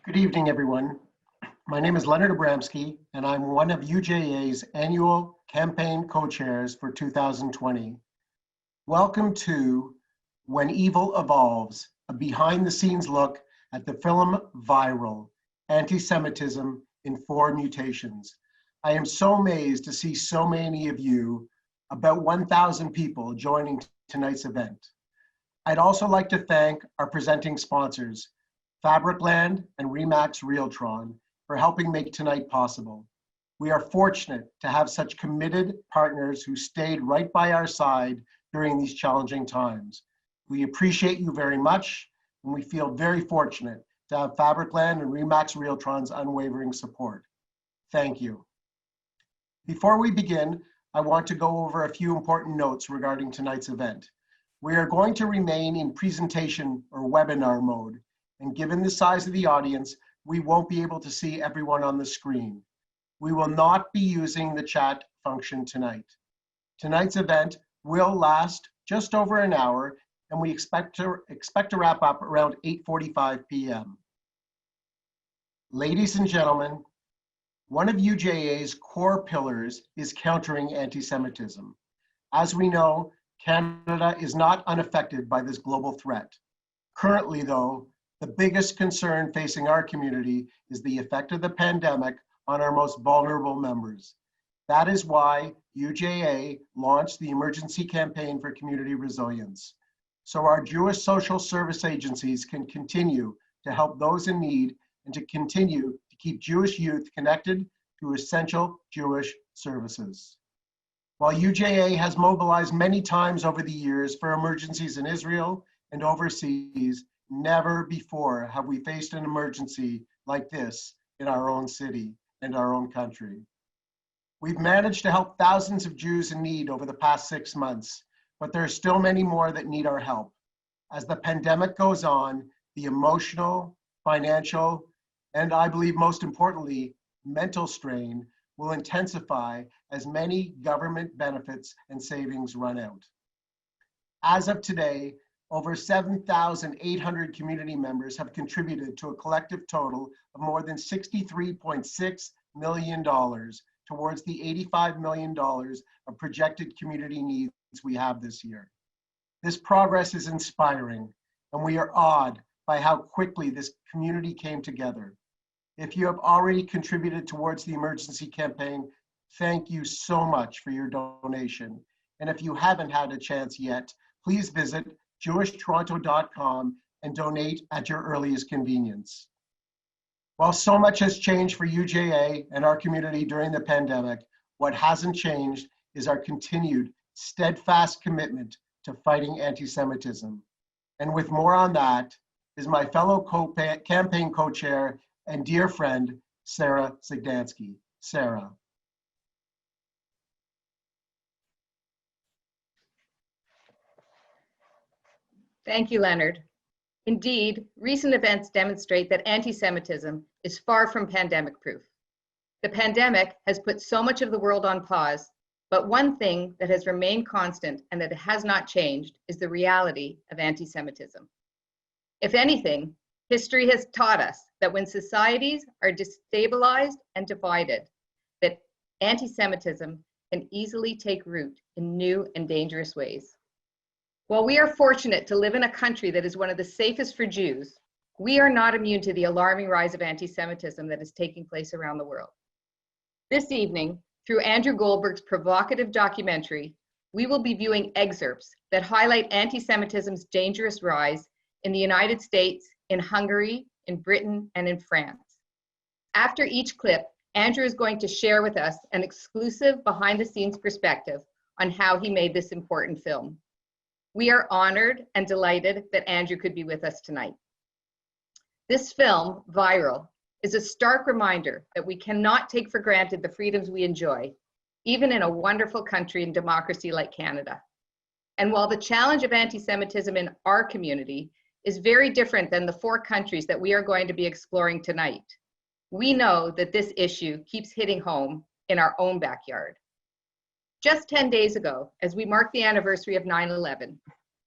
Good evening, everyone. My name is Leonard Abramsky, and I'm one of UJA's annual campaign co-chairs for 2020. Welcome to When Evil Evolves, a behind-the-scenes look at the film Viral, Anti-Semitism in 4 Mutations. I am so amazed to see so many of you, about 1,000 people, joining tonight's event. I'd also like to thank our presenting sponsors, Fabricland and Remax Realtron, for helping make tonight possible. We are fortunate to have such committed partners who stayed right by our side during these challenging times. We appreciate you very much, and we feel very fortunate to have Fabricland and Remax Realtron's unwavering support. Thank you. Before we begin, I want to go over a few important notes regarding tonight's event. We are going to remain in presentation or webinar mode, and given the size of the audience, we won't be able to see everyone on the screen. We will not be using the chat function tonight. Tonight's event will last just over an hour, and we expect to wrap up around 8:45 p.m. Ladies and gentlemen, one of UJA's core pillars is countering anti-Semitism. As we know, Canada is not unaffected by this global threat. Currently, though, the biggest concern facing our community is the effect of the pandemic on our most vulnerable members. That is why UJA launched the Emergency Campaign for Community Resilience, so our Jewish social service agencies can continue to help those in need and to continue to keep Jewish youth connected to essential Jewish services. While UJA has mobilized many times over the years for emergencies in Israel and overseas, never before have we faced an emergency like this in our own city and our own country. We've managed to help thousands of Jews in need over the past 6 months, but there are still many more that need our help. As the pandemic goes on, the emotional, financial, and I believe most importantly, mental strain will intensify as many government benefits and savings run out. As of today, over 7,800 community members have contributed to a collective total of more than $63.6 million towards the $85 million of projected community needs we have this year. This progress is inspiring, and we are awed by how quickly this community came together. If you have already contributed towards the emergency campaign, thank you so much for your donation. And if you haven't had a chance yet, please visit jewishtoronto.com and donate at your earliest convenience. While so much has changed for UJA and our community during the pandemic, what hasn't changed is our continued steadfast commitment to fighting anti-Semitism. And with more on that is my fellow campaign co-chair and dear friend, Sarah Zagdansky. Sarah. Thank you, Leonard. Indeed, recent events demonstrate that anti-Semitism is far from pandemic-proof. The pandemic has put so much of the world on pause, but one thing that has remained constant and that has not changed is the reality of anti-Semitism. If anything, history has taught us that when societies are destabilized and divided, that anti-Semitism can easily take root in new and dangerous ways. While we are fortunate to live in a country that is one of the safest for Jews, we are not immune to the alarming rise of anti-Semitism that is taking place around the world. This evening, through Andrew Goldberg's provocative documentary, we will be viewing excerpts that highlight anti-Semitism's dangerous rise in the United States, in Hungary, in Britain, and in France. After each clip, Andrew is going to share with us an exclusive behind-the-scenes perspective on how he made this important film. We are honored and delighted that Andrew could be with us tonight. This film, Viral, is a stark reminder that we cannot take for granted the freedoms we enjoy, even in a wonderful country and democracy like Canada. And while the challenge of anti-Semitism in our community is very different than the 4 countries that we are going to be exploring tonight, we know that this issue keeps hitting home in our own backyard. Just 10 days ago, as we marked the anniversary of 9/11,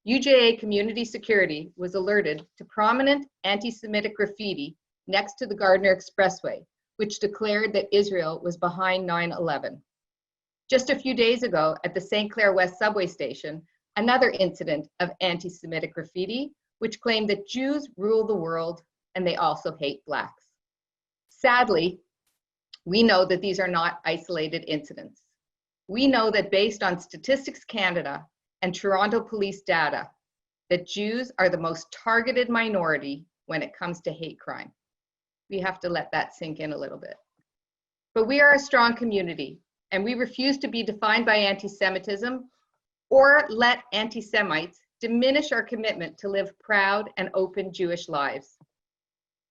UJA Community Security was alerted to prominent anti-Semitic graffiti next to the Gardner Expressway, which declared that Israel was behind 9/11. Just a few days ago at the St. Clair West subway station, another incident of anti-Semitic graffiti, which claimed that Jews rule the world and they also hate Blacks. Sadly, we know that these are not isolated incidents. We know that based on Statistics Canada and Toronto police data, that Jews are the most targeted minority when it comes to hate crime. We have to let that sink in a little bit. But we are a strong community, and we refuse to be defined by anti-Semitism or let anti-Semites diminish our commitment to live proud and open Jewish lives.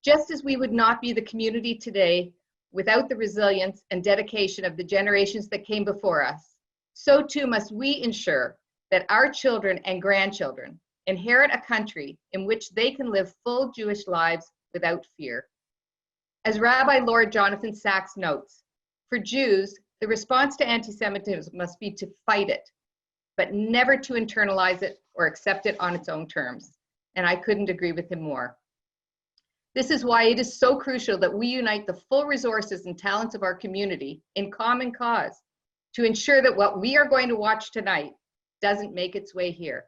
Just as we would not be the community today without the resilience and dedication of the generations that came before us, so too must we ensure that our children and grandchildren inherit a country in which they can live full Jewish lives without fear. As Rabbi Lord Jonathan Sachs notes, for Jews, the response to anti-Semitism must be to fight it, but never to internalize it or accept it on its own terms. And I couldn't agree with him more. This is why it is so crucial that we unite the full resources and talents of our community in common cause to ensure that what we are going to watch tonight doesn't make its way here.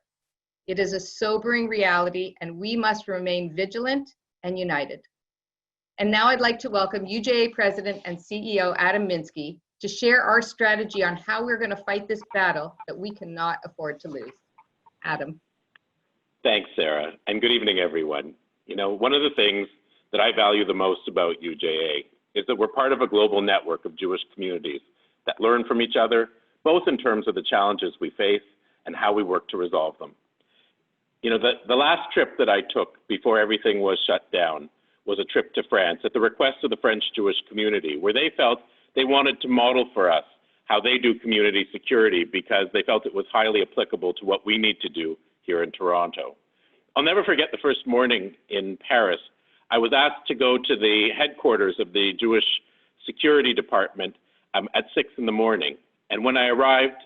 It is a sobering reality, and we must remain vigilant and united. And now I'd like to welcome UJA President and CEO Adam Minsky to share our strategy on how we're going to fight this battle that we cannot afford to lose. Adam. Thanks, Sarah, and good evening, everyone. You know, one of the things that I value the most about UJA is that we're part of a global network of Jewish communities that learn from each other, both in terms of the challenges we face and how we work to resolve them. You know, the last trip that I took before everything was shut down was a trip to France at the request of the French Jewish community, where they felt they wanted to model for us how they do community security because they felt it was highly applicable to what we need to do here in Toronto. I'll never forget the first morning in Paris. I was asked to go to the headquarters of the Jewish security department at 6 in the morning. And when I arrived,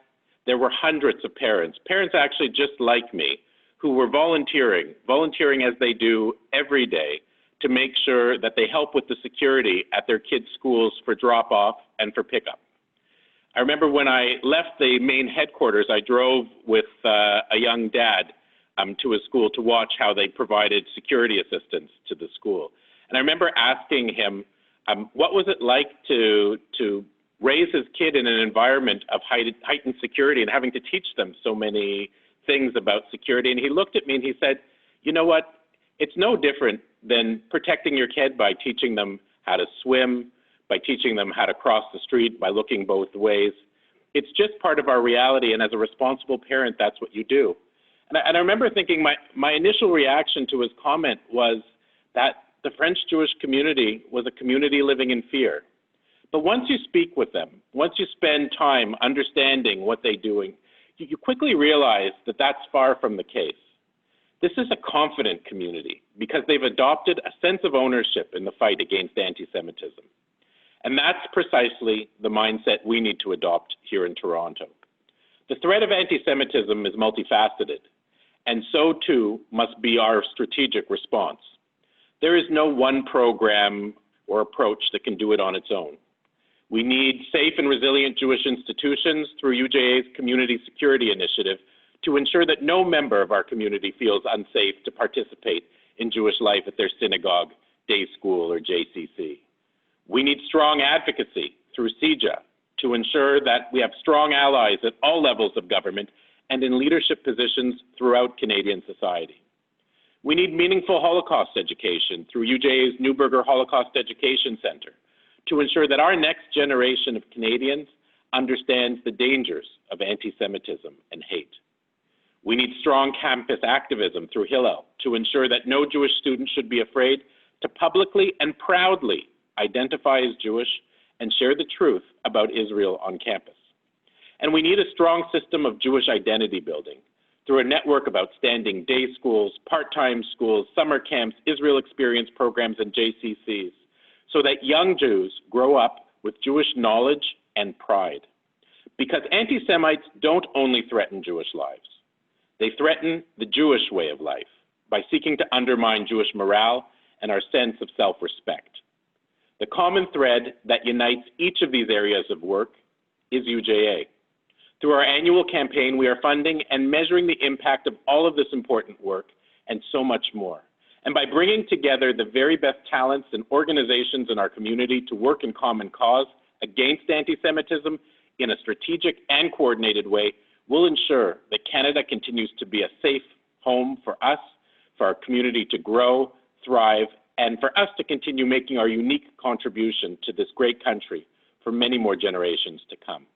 there were hundreds of parents actually just like me, who were volunteering as they do every day to make sure that they help with the security at their kids' schools for drop-off and for pickup. I remember when I left the main headquarters, I drove with a young dad to his school to watch how they provided security assistance to the school. And I remember asking him, what was it like to raise his kid in an environment of heightened security and having to teach them so many things about security? And he looked at me and he said, you know what, it's no different than protecting your kid by teaching them how to swim, by teaching them how to cross the street, by looking both ways. It's just part of our reality, and as a responsible parent, that's what you do. And I remember thinking my initial reaction to his comment was that the French Jewish community was a community living in fear. But once you speak with them, once you spend time understanding what they're doing, you quickly realize that that's far from the case. This is a confident community because they've adopted a sense of ownership in the fight against anti-Semitism. And that's precisely the mindset we need to adopt here in Toronto. The threat of anti-Semitism is multifaceted, and so too must be our strategic response. There is no one program or approach that can do it on its own. We need safe and resilient Jewish institutions through UJA's Community Security Initiative to ensure that no member of our community feels unsafe to participate in Jewish life at their synagogue, day school, or JCC. We need strong advocacy through CJA to ensure that we have strong allies at all levels of government and in leadership positions throughout Canadian society. We need meaningful Holocaust education through UJA's Newburger Holocaust Education Center to ensure that our next generation of Canadians understands the dangers of anti-Semitism and hate. We need strong campus activism through Hillel to ensure that no Jewish student should be afraid to publicly and proudly identify as Jewish and share the truth about Israel on campus. And we need a strong system of Jewish identity building through a network of outstanding day schools, part-time schools, summer camps, Israel experience programs, and JCCs, so that young Jews grow up with Jewish knowledge and pride. Because anti-Semites don't only threaten Jewish lives. They threaten the Jewish way of life by seeking to undermine Jewish morale and our sense of self-respect. The common thread that unites each of these areas of work is UJA. Through our annual campaign, we are funding and measuring the impact of all of this important work and so much more. And by bringing together the very best talents and organizations in our community to work in common cause against anti-Semitism in a strategic and coordinated way, we'll ensure that Canada continues to be a safe home for us, for our community to grow, thrive, and for us to continue making our unique contribution to this great country for many more generations to come.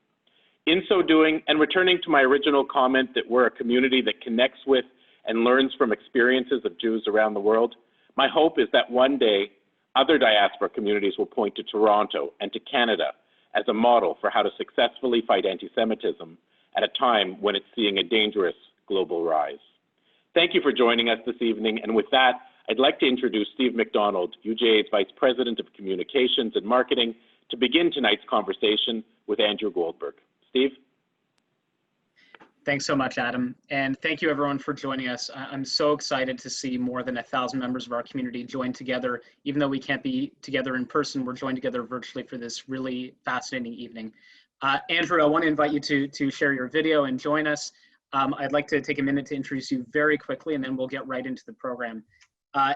In so doing, and returning to my original comment that we're a community that connects with and learns from experiences of Jews around the world, my hope is that one day other diaspora communities will point to Toronto and to Canada as a model for how to successfully fight anti-Semitism at a time when it's seeing a dangerous global rise. Thank you for joining us this evening, and with that, I'd like to introduce Steve McDonald, UJA's Vice President of Communications and Marketing, to begin tonight's conversation with Andrew Goldberg. Steve? Thanks so much, Adam. And thank you everyone for joining us. I'm so excited to see more than 1,000 members of our community join together. Even though we can't be together in person, we're joined together virtually for this really fascinating evening. Andrew, I want to invite you to share your video and join us. I'd like to take a minute to introduce you very quickly, and then we'll get right into the program.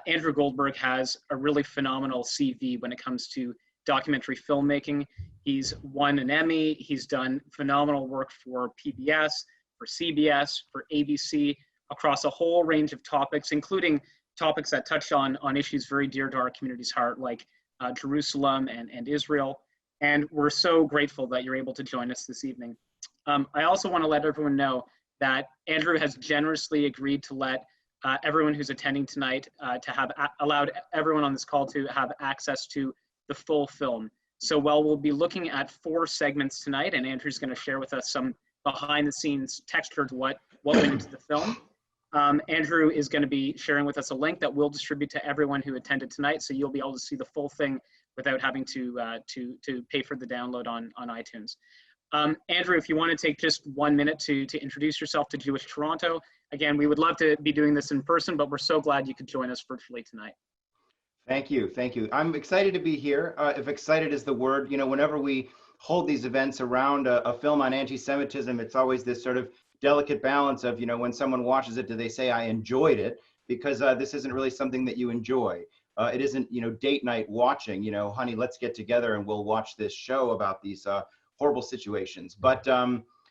Andrew Goldberg has a really phenomenal CV when it comes to documentary filmmaking. He's won an Emmy. He's done phenomenal work for PBS, for CBS, for ABC, across a whole range of topics, including topics that touch on issues very dear to our community's heart, like Jerusalem and Israel. And we're so grateful that you're able to join us this evening. I also want to let everyone know that Andrew has generously agreed to let everyone who's attending tonight to have allowed everyone on this call to have access to the full film. So while we'll be looking at 4 segments tonight, and Andrew's going to share with us some behind the scenes texture to what went into the film, Andrew is going to be sharing with us a link that we'll distribute to everyone who attended tonight, so you'll be able to see the full thing without having to pay for the download on iTunes. Andrew, if you want to take just 1 minute to introduce yourself to Jewish Toronto. Again, we would love to be doing this in person, but we're so glad you could join us virtually tonight. Thank you, thank you. I'm excited to be here. If excited is the word, you know, whenever we hold these events around a film on anti-Semitism, it's always this sort of delicate balance of, you know, when someone watches it, do they say, I enjoyed it? Because this isn't really something that you enjoy. It isn't, you know, date night watching, you know, honey, let's get together and we'll watch this show about these horrible situations. But,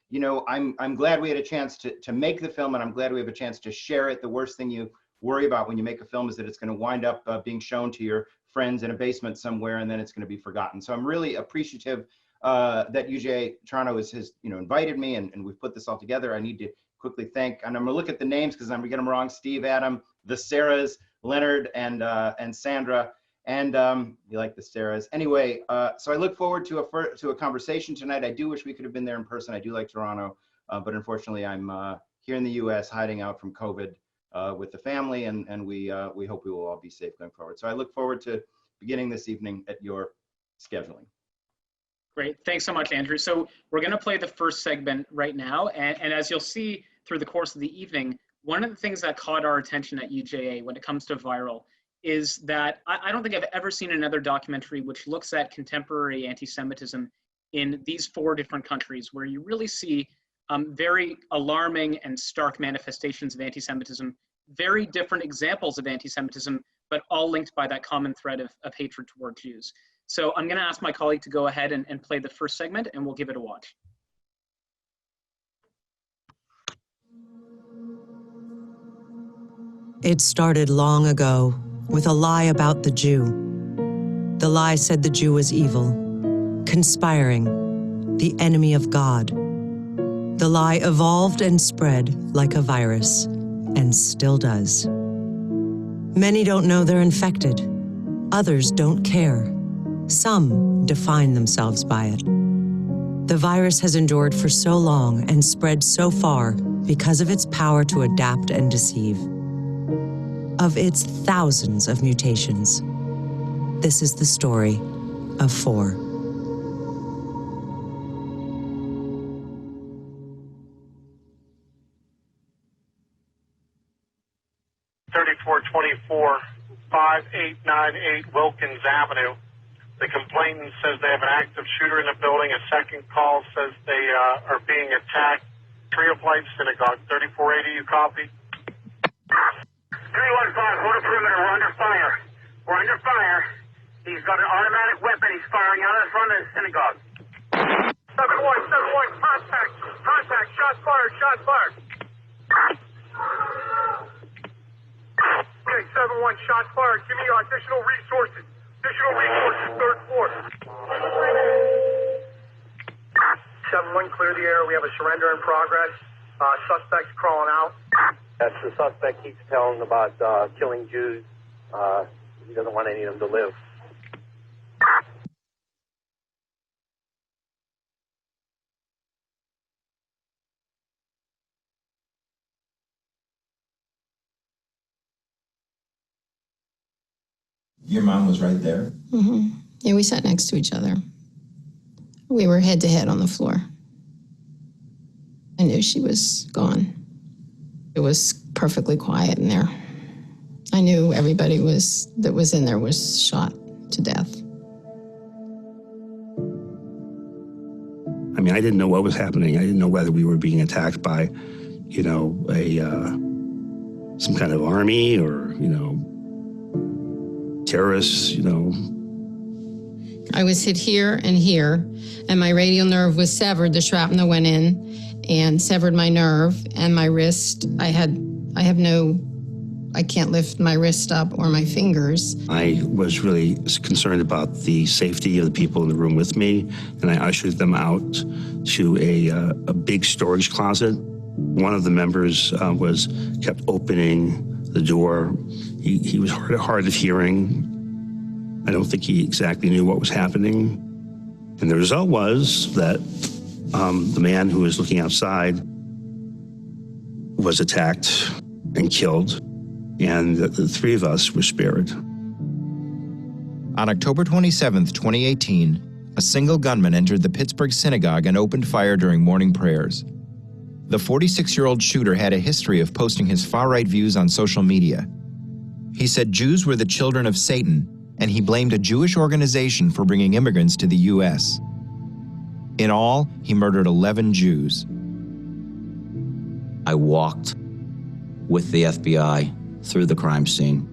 you know, I'm glad we had a chance to make the film, and I'm glad we have a chance to share it. The worst thing you worry about when you make a film is that it's going to wind up being shown to your friends in a basement somewhere, and then it's going to be forgotten. So I'm really appreciative that UJA Toronto has you know, invited me, and we've put this all together. I need to quickly thank, and I'm going to look at the names because I'm going to get them wrong, Steve, Adam, the Sarahs, Leonard, and Sandra, and you like the Sarahs. Anyway, so I look forward to a conversation tonight. I do wish we could have been there in person. I do like Toronto, but unfortunately I'm here in the US hiding out from COVID with the family, and we hope we will all be safe going forward. So I look forward to beginning this evening at your scheduling. Great, thanks so much, Andrew. So we're going to play the first segment right now, and as you'll see through the course of the evening, one of the things that caught our attention at UJA when it comes to viral is that I don't think I've ever seen another documentary which looks at contemporary anti-Semitism in these 4 different countries, where you really see very alarming and stark manifestations of anti-Semitism, very different examples of anti-Semitism, but all linked by that common thread of hatred toward Jews. So I'm going to ask my colleague to go ahead and play the first segment, and we'll give it a watch. It started long ago with a lie about the Jew. The lie said the Jew was evil, conspiring, the enemy of God. The lie evolved and spread like a virus, and still does. Many don't know they're infected. Others don't care. Some define themselves by it. The virus has endured for so long and spread so far because of its power to adapt and deceive. Of its thousands of mutations, this is the story of 4. $34.24 5898 Wilkins Avenue. The complainant says they have an active shooter in the building. A second call says they are being attacked. Tree of Life Synagogue, 3480, you copy? 315, hold a perimeter. We're under fire. We're under fire. He's got an automatic weapon. He's firing out of the front of the synagogue. 7-1, contact. Contact. Shots fired. Shots fired. Okay, 7-1, shots fired. Give me additional resources. Additional resources, third floor. 7-1, clear the air. We have a surrender in progress. Suspect's crawling out. Yes, the suspect keeps telling about killing Jews. He doesn't want any of them to live. Your mom was right there? Mm-hmm. Yeah, we sat next to each other. We were head to head on the floor. I knew she was gone. It was perfectly quiet in there. I knew everybody that was in there was shot to death. I mean, I didn't know what was happening. I didn't know whether we were being attacked by, some kind of army or, terrorists, I was hit here, and my radial nerve was severed. The shrapnel went in and severed my nerve and my wrist. I can't lift my wrist up or my fingers. I was really concerned about the safety of the people in the room with me, and I ushered them out to a big storage closet. One of the members kept opening the door. He was hard of hearing. I don't think he exactly knew what was happening. And the result was that the man who was looking outside was attacked and killed, and the three of us were spared. On October 27, 2018, a single gunman entered the Pittsburgh Synagogue and opened fire during morning prayers. The 46-year-old shooter had a history of posting his far-right views on social media. He said Jews were the children of Satan, and he blamed a Jewish organization for bringing immigrants to the U.S. In all, he murdered 11 Jews. I walked with the FBI through the crime scene.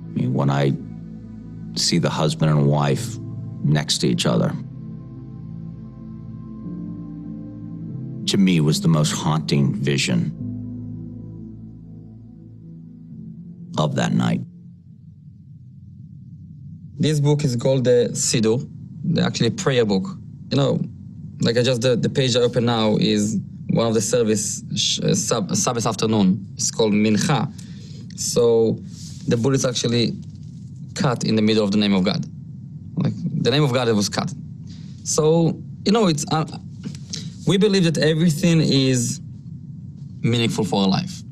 I mean, when I see the husband and wife next to each other, to me was the most haunting vision of that night. This book is called the Siddur, actually prayer book. The page I open now is one of the service, Sabbath afternoon. It's called Mincha. So the bullet is actually cut in the middle of the name of God. Like the name of God was cut. So, we believe that everything is meaningful for our life.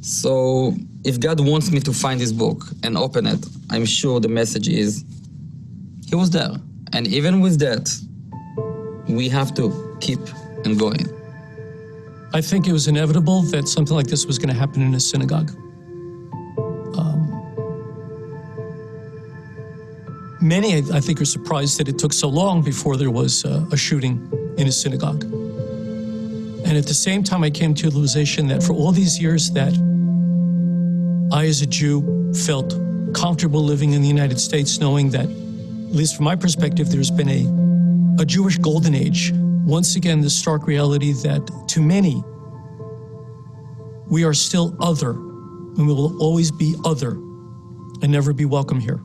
So if God wants me to find this book and open it, I'm sure the message is, He was there. And even with that, we have to keep and going. I think it was inevitable that something like this was going to happen in a synagogue. Many, I think, are surprised that it took so long before there was a shooting in a synagogue. And at the same time, I came to the realization that for all these years that I, as a Jew, felt comfortable living in the United States, knowing that, at least from my perspective, there's been a Jewish golden age. Once again, the stark reality that to many, we are still other, and we will always be other, and never be welcome here.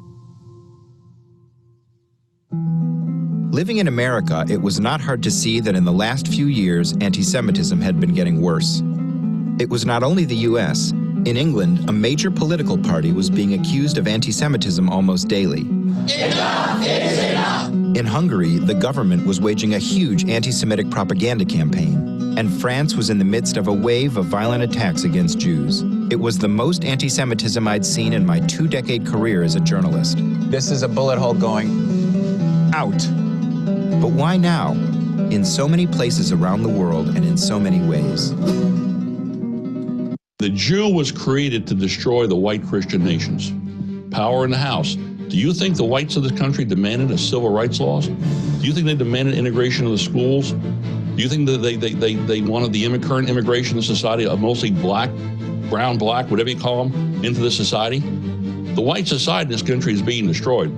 Living in America, it was not hard to see that in the last few years, anti-Semitism had been getting worse. It was not only the U.S. In England, a major political party was being accused of anti-Semitism almost daily. Enough is enough. In Hungary, the government was waging a huge anti-Semitic propaganda campaign, and France was in the midst of a wave of violent attacks against Jews. It was the most anti-Semitism I'd seen in my 2-decade career as a journalist. This is a bullet hole going out. But why now? In so many places around the world and in so many ways. The Jew was created to destroy the white Christian nations. Power in the House. Do you think the whites of this country demanded a civil rights laws? Do you think they demanded integration of the schools? Do you think that they wanted the current immigration of society of mostly black, brown, black, whatever you call them, into the society? The white society in this country is being destroyed.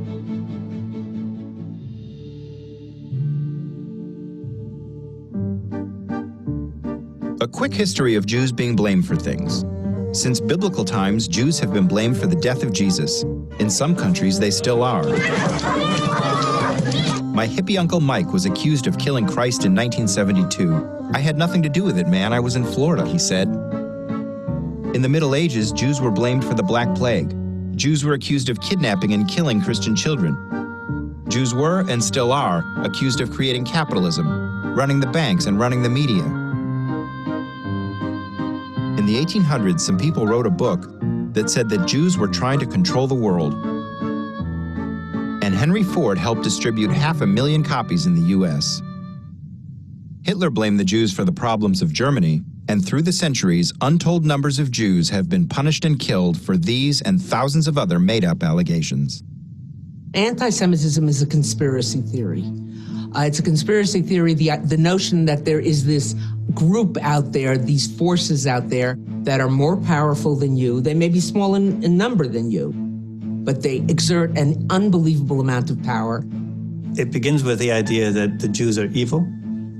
A quick history of Jews being blamed for things. Since biblical times, Jews have been blamed for the death of Jesus. In some countries, they still are. My hippie uncle Mike was accused of killing Christ in 1972. I had nothing to do with it, man. I was in Florida, he said. In the Middle Ages, Jews were blamed for the Black Plague. Jews were accused of kidnapping and killing Christian children. Jews were, and still are, accused of creating capitalism, running the banks and running the media. In the 1800s, some people wrote a book that said that Jews were trying to control the world. And Henry Ford helped distribute 500,000 copies in the US. Hitler blamed the Jews for the problems of Germany, and through the centuries, untold numbers of Jews have been punished and killed for these and thousands of other made-up allegations. Anti-Semitism is a conspiracy theory. It's a conspiracy theory, the notion that there is this group out there, these forces out there that are more powerful than you. They may be small in number than you, but they exert an unbelievable amount of power. It begins with the idea that the Jews are evil,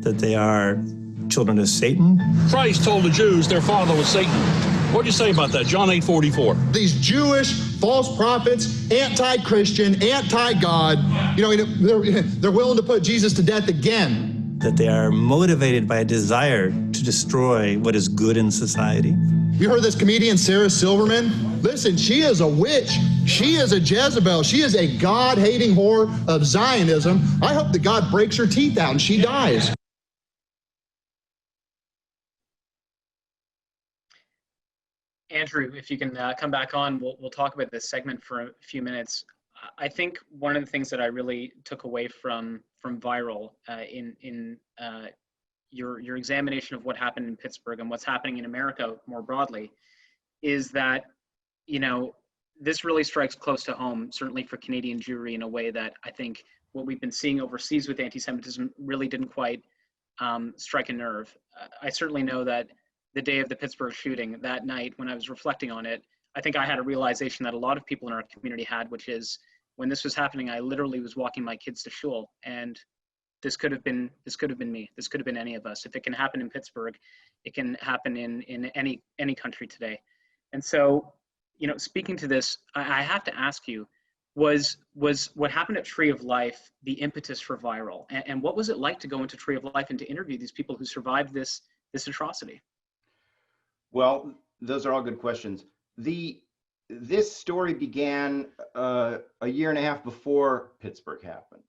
that they are children of Satan. Christ told the Jews their father was Satan. What do you say about that? John 8:44. These Jewish false prophets, anti-Christian, anti-God, they're willing to put Jesus to death again. That they are motivated by a desire to destroy what is good in society. You heard this comedian, Sarah Silverman? Listen, she is a witch. She is a Jezebel. She is a God-hating whore of Zionism. I hope that God breaks her teeth out and she dies. Andrew, if you can come back on, we'll talk about this segment for a few minutes. I think one of the things that I really took away from Viral in your examination of what happened in Pittsburgh and what's happening in America more broadly is that, this really strikes close to home, certainly for Canadian Jewry, in a way that I think what we've been seeing overseas with anti-Semitism really didn't quite strike a nerve. I certainly know that the day of the Pittsburgh shooting, that night, when I was reflecting on it, I think I had a realization that a lot of people in our community had, which is when this was happening, I literally was walking my kids to shul, and this could have been me. This could have been any of us. If it can happen in Pittsburgh, it can happen in any country today. And so, speaking to this, I have to ask you, was what happened at Tree of Life the impetus for Viral? And what was it like to go into Tree of Life and to interview these people who survived this atrocity? Well, those are all good questions. This story began a year and a half before Pittsburgh happened.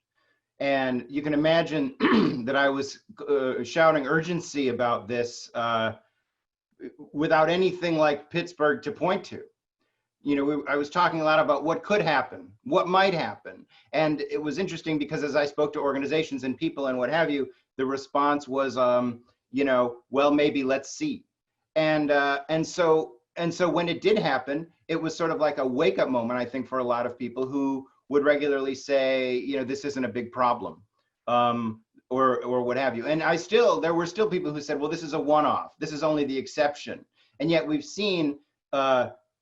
And you can imagine that I was shouting urgency about this without anything like Pittsburgh to point to. I was talking a lot about what could happen, what might happen. And it was interesting because as I spoke to organizations and people and what have you, the response was, well, maybe let's see. And so when it did happen, it was sort of like a wake-up moment, I think, for a lot of people who would regularly say, this isn't a big problem, or what have you. And there were still people who said, well, this is a one-off. This is only the exception. And yet we've seen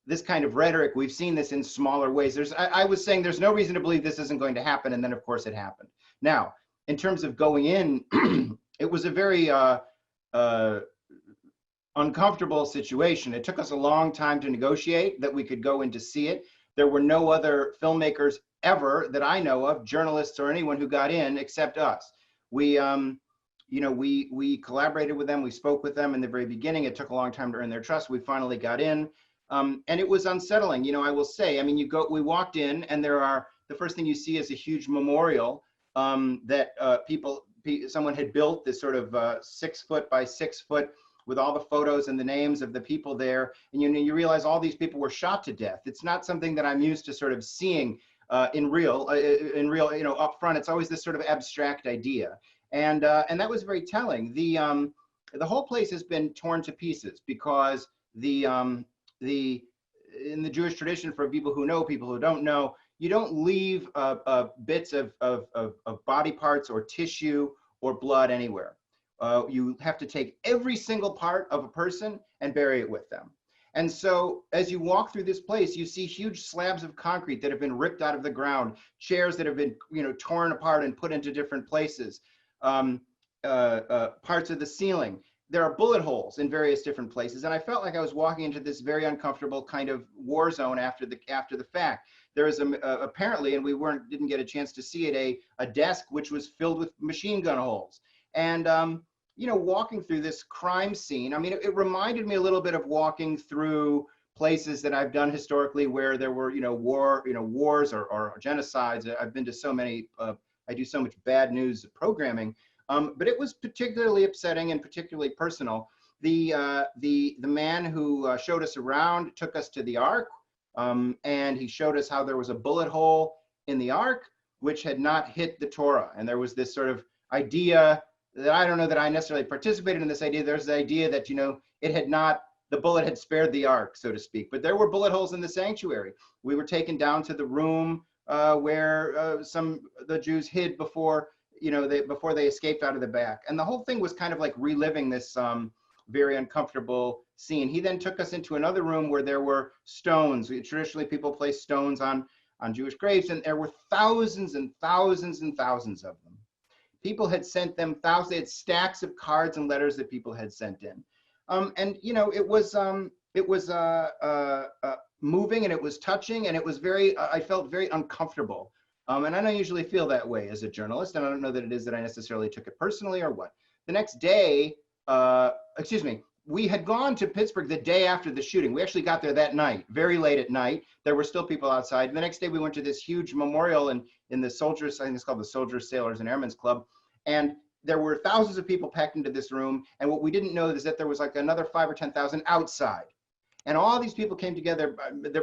this kind of rhetoric. We've seen this in smaller ways. I was saying there's no reason to believe this isn't going to happen. And then, of course, it happened. Now, in terms of going in, it was a very uncomfortable situation. It took us a long time to negotiate that we could go in to see it. There were no other filmmakers ever that I know of, journalists or anyone who got in except us. We collaborated with them. We spoke with them in the very beginning. It took a long time to earn their trust. We finally got in, and it was unsettling. I will say. We walked in, and the first thing you see is a huge memorial that someone had built, this sort of 6 foot by 6 foot, with all the photos and the names of the people there. And you realize all these people were shot to death. It's not something that I'm used to sort of seeing in real, up front. It's always this sort of abstract idea. And that was very telling. The whole place has been torn to pieces because in the Jewish tradition, for people who know, people who don't know, you don't leave bits of body parts or tissue or blood anywhere. You have to take every single part of a person and bury it with them. And so as you walk through this place, you see huge slabs of concrete that have been ripped out of the ground, chairs that have been, torn apart and put into different places, parts of the ceiling. There are bullet holes in various different places. And I felt like I was walking into this very uncomfortable kind of war zone after the fact. There is apparently, and we didn't get a chance to see it, a desk which was filled with machine gun holes. And walking through this crime scene, I mean, it reminded me a little bit of walking through places that I've done historically where there were, wars or genocides. I've been to so many, I do so much bad news programming, but it was particularly upsetting and particularly personal. The man who showed us around took us to the Ark, and he showed us how there was a bullet hole in the Ark which had not hit the Torah, and there was this sort of idea that I don't know that I necessarily participated in this idea. There's the idea that, the bullet had spared the Ark, so to speak. But there were bullet holes in the sanctuary. We were taken down to the room where the Jews hid before they escaped out of the back. And the whole thing was kind of like reliving this very uncomfortable scene. He then took us into another room where there were stones. Traditionally, people place stones on Jewish graves, and there were thousands and thousands and thousands of them. People had sent them thousands. They had stacks of cards and letters that people had sent in, it was moving, and it was touching, and it was I felt very uncomfortable. And I don't usually feel that way as a journalist, and I don't know that it is that I necessarily took it personally or what. The next day, we had gone to Pittsburgh the day after the shooting. We actually got there that night, very late at night. There were still people outside. The next day, we went to this huge memorial in the Soldiers, I think it's called the Soldiers, Sailors, and Airmen's Club. And there were thousands of people packed into this room. And what we didn't know is that there was like another 5,000 or 10,000 outside. And all these people came together.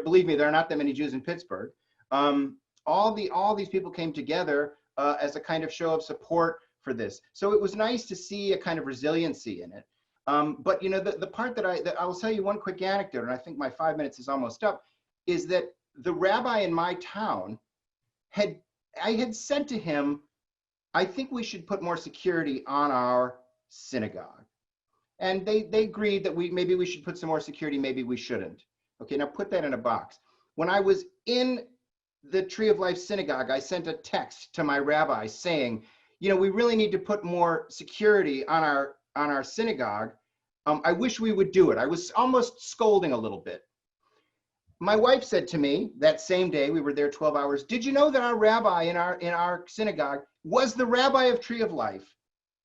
Believe me, there are not that many Jews in Pittsburgh. All these people came together as a kind of show of support for this. So it was nice to see a kind of resiliency in it. But the part that I will tell you one quick anecdote, and I think my 5 minutes is almost up, is that the rabbi in my town I had said to him, I think we should put more security on our synagogue. And they agreed that maybe we should put some more security, maybe we shouldn't. Okay, now put that in a box. When I was in the Tree of Life Synagogue, I sent a text to my rabbi saying, we really need to put more security on our synagogue. I wish we would do it. I was almost scolding a little bit. My wife said to me that same day, we were there 12 hours, did you know that our rabbi in our synagogue was the rabbi of Tree of Life?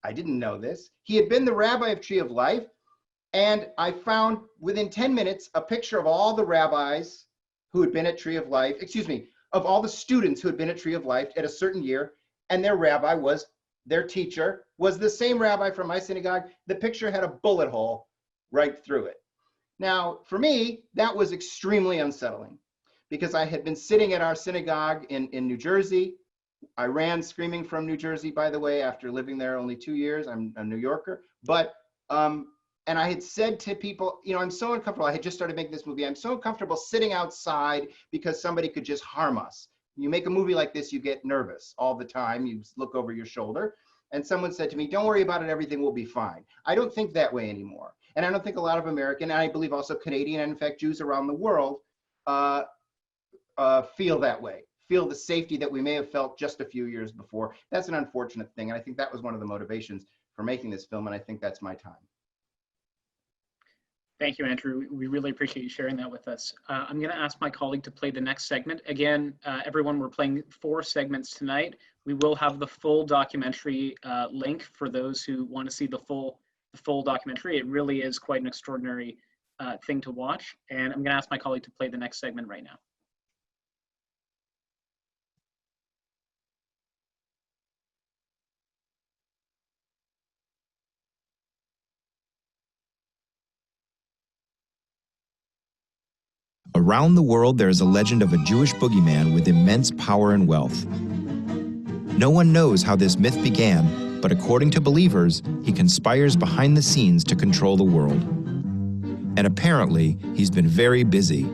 I didn't know this. He had been the rabbi of Tree of Life, and I found within 10 minutes a picture of all the rabbis who had been at Tree of Life, of all the students who had been at Tree of Life at a certain year, and their teacher was the same rabbi from my synagogue. The picture had a bullet hole right through it. Now, for me, that was extremely unsettling because I had been sitting at our synagogue in New Jersey. I ran screaming from New Jersey, by the way, after living there only 2 years. I'm a New Yorker. But, and I had said to people, I'm so uncomfortable. I had just started making this movie. I'm so uncomfortable sitting outside because somebody could just harm us. You make a movie like this, you get nervous all the time. You look over your shoulder. And someone said to me, don't worry about it. Everything will be fine. I don't think that way anymore. And I don't think a lot of American, and I believe also Canadian, and in fact, Jews around the world feel that way, feel the safety that we may have felt just a few years before. That's an unfortunate thing. And I think that was one of the motivations for making this film. And I think that's my time. Thank you, Andrew. We really appreciate you sharing that with us. I'm going to ask my colleague to play the next segment. Again, everyone, we're playing 4 segments tonight. We will have the full documentary link for those who want to see the full documentary. It really is quite an extraordinary thing to watch. And I'm going to ask my colleague to play the next segment right now. Around the world, there is a legend of a Jewish boogeyman with immense power and wealth. No one knows how this myth began, but according to believers, he conspires behind the scenes to control the world. and apparently he's been very busy.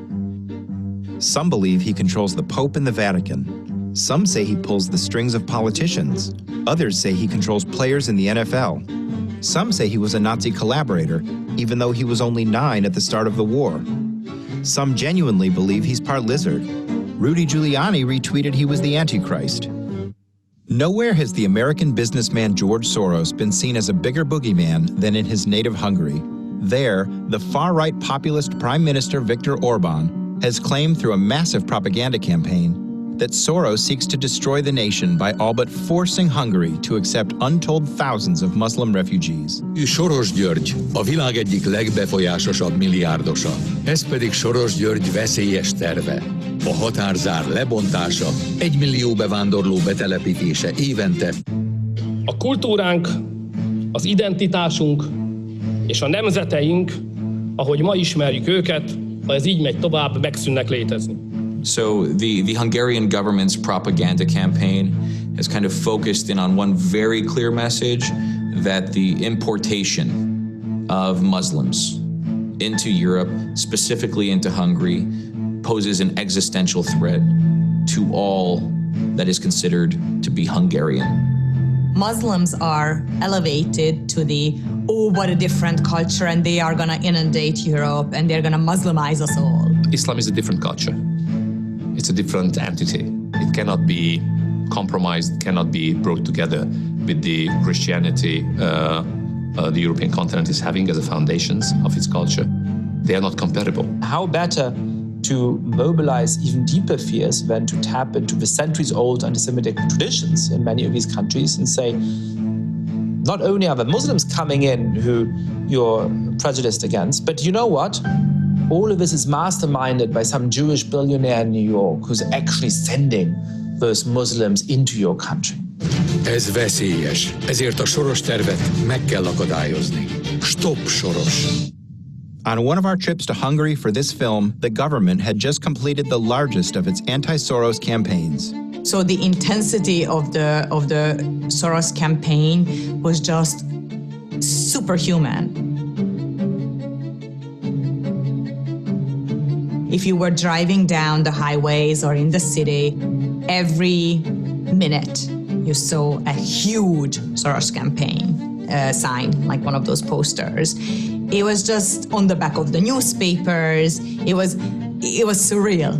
Some believe he controls the Pope and the Vatican. Some say he pulls the strings of politicians. Others say he controls players in the NFL. Some say he was a Nazi collaborator, even though he was only 9 at the start of the war. Some genuinely believe he's part lizard. Rudy Giuliani retweeted he was the Antichrist. Nowhere has the American businessman George Soros been seen as a bigger boogeyman than in his native Hungary. There, the far-right populist Prime Minister Viktor Orban has claimed through a massive propaganda campaign that Soros seeks to destroy the nation by all but forcing Hungary to accept untold thousands of Muslim refugees. Soros György, a világ egyik legbefolyásosabb milliárdosa. Ez pedig Soros György veszélyes terve. A határzár lebontása, 1 millió bevándorló betelepítése évente. A kultúránk, az identitásunk és a nemzeteink, ahogy ma ismerjük őket, ha ez így megy tovább, megszűnnek létezni. So the Hungarian government's propaganda campaign has kind of focused in on one very clear message, that the importation of Muslims into Europe, specifically into Hungary, poses an existential threat to all that is considered to be Hungarian. Muslims are elevated to the, oh, what a different culture, and they are gonna inundate Europe, and they're gonna Muslimize us all. Islam is a different culture. It's a different entity. It cannot be compromised, cannot be brought together with the Christianity the European continent is having as the foundations of its culture. They are not compatible. How better to mobilize even deeper fears than to tap into the centuries-old anti-Semitic traditions in many of these countries and say, not only are the Muslims coming in who you're prejudiced against, but you know what? All of this is masterminded by some Jewish billionaire in New York who's actually sending those Muslims into your country. Ez veszélyes, ezért a Soros tervet meg kell akadályozni. Stop Soros! On one of our trips to Hungary for this film, the government had just completed the largest of its anti-Soros campaigns. So the intensity of the Soros campaign was just superhuman. If you were driving down the highways or in the city, every minute you saw a huge Soros campaign sign, like one of those posters. It was just on the back of the newspapers. It was surreal.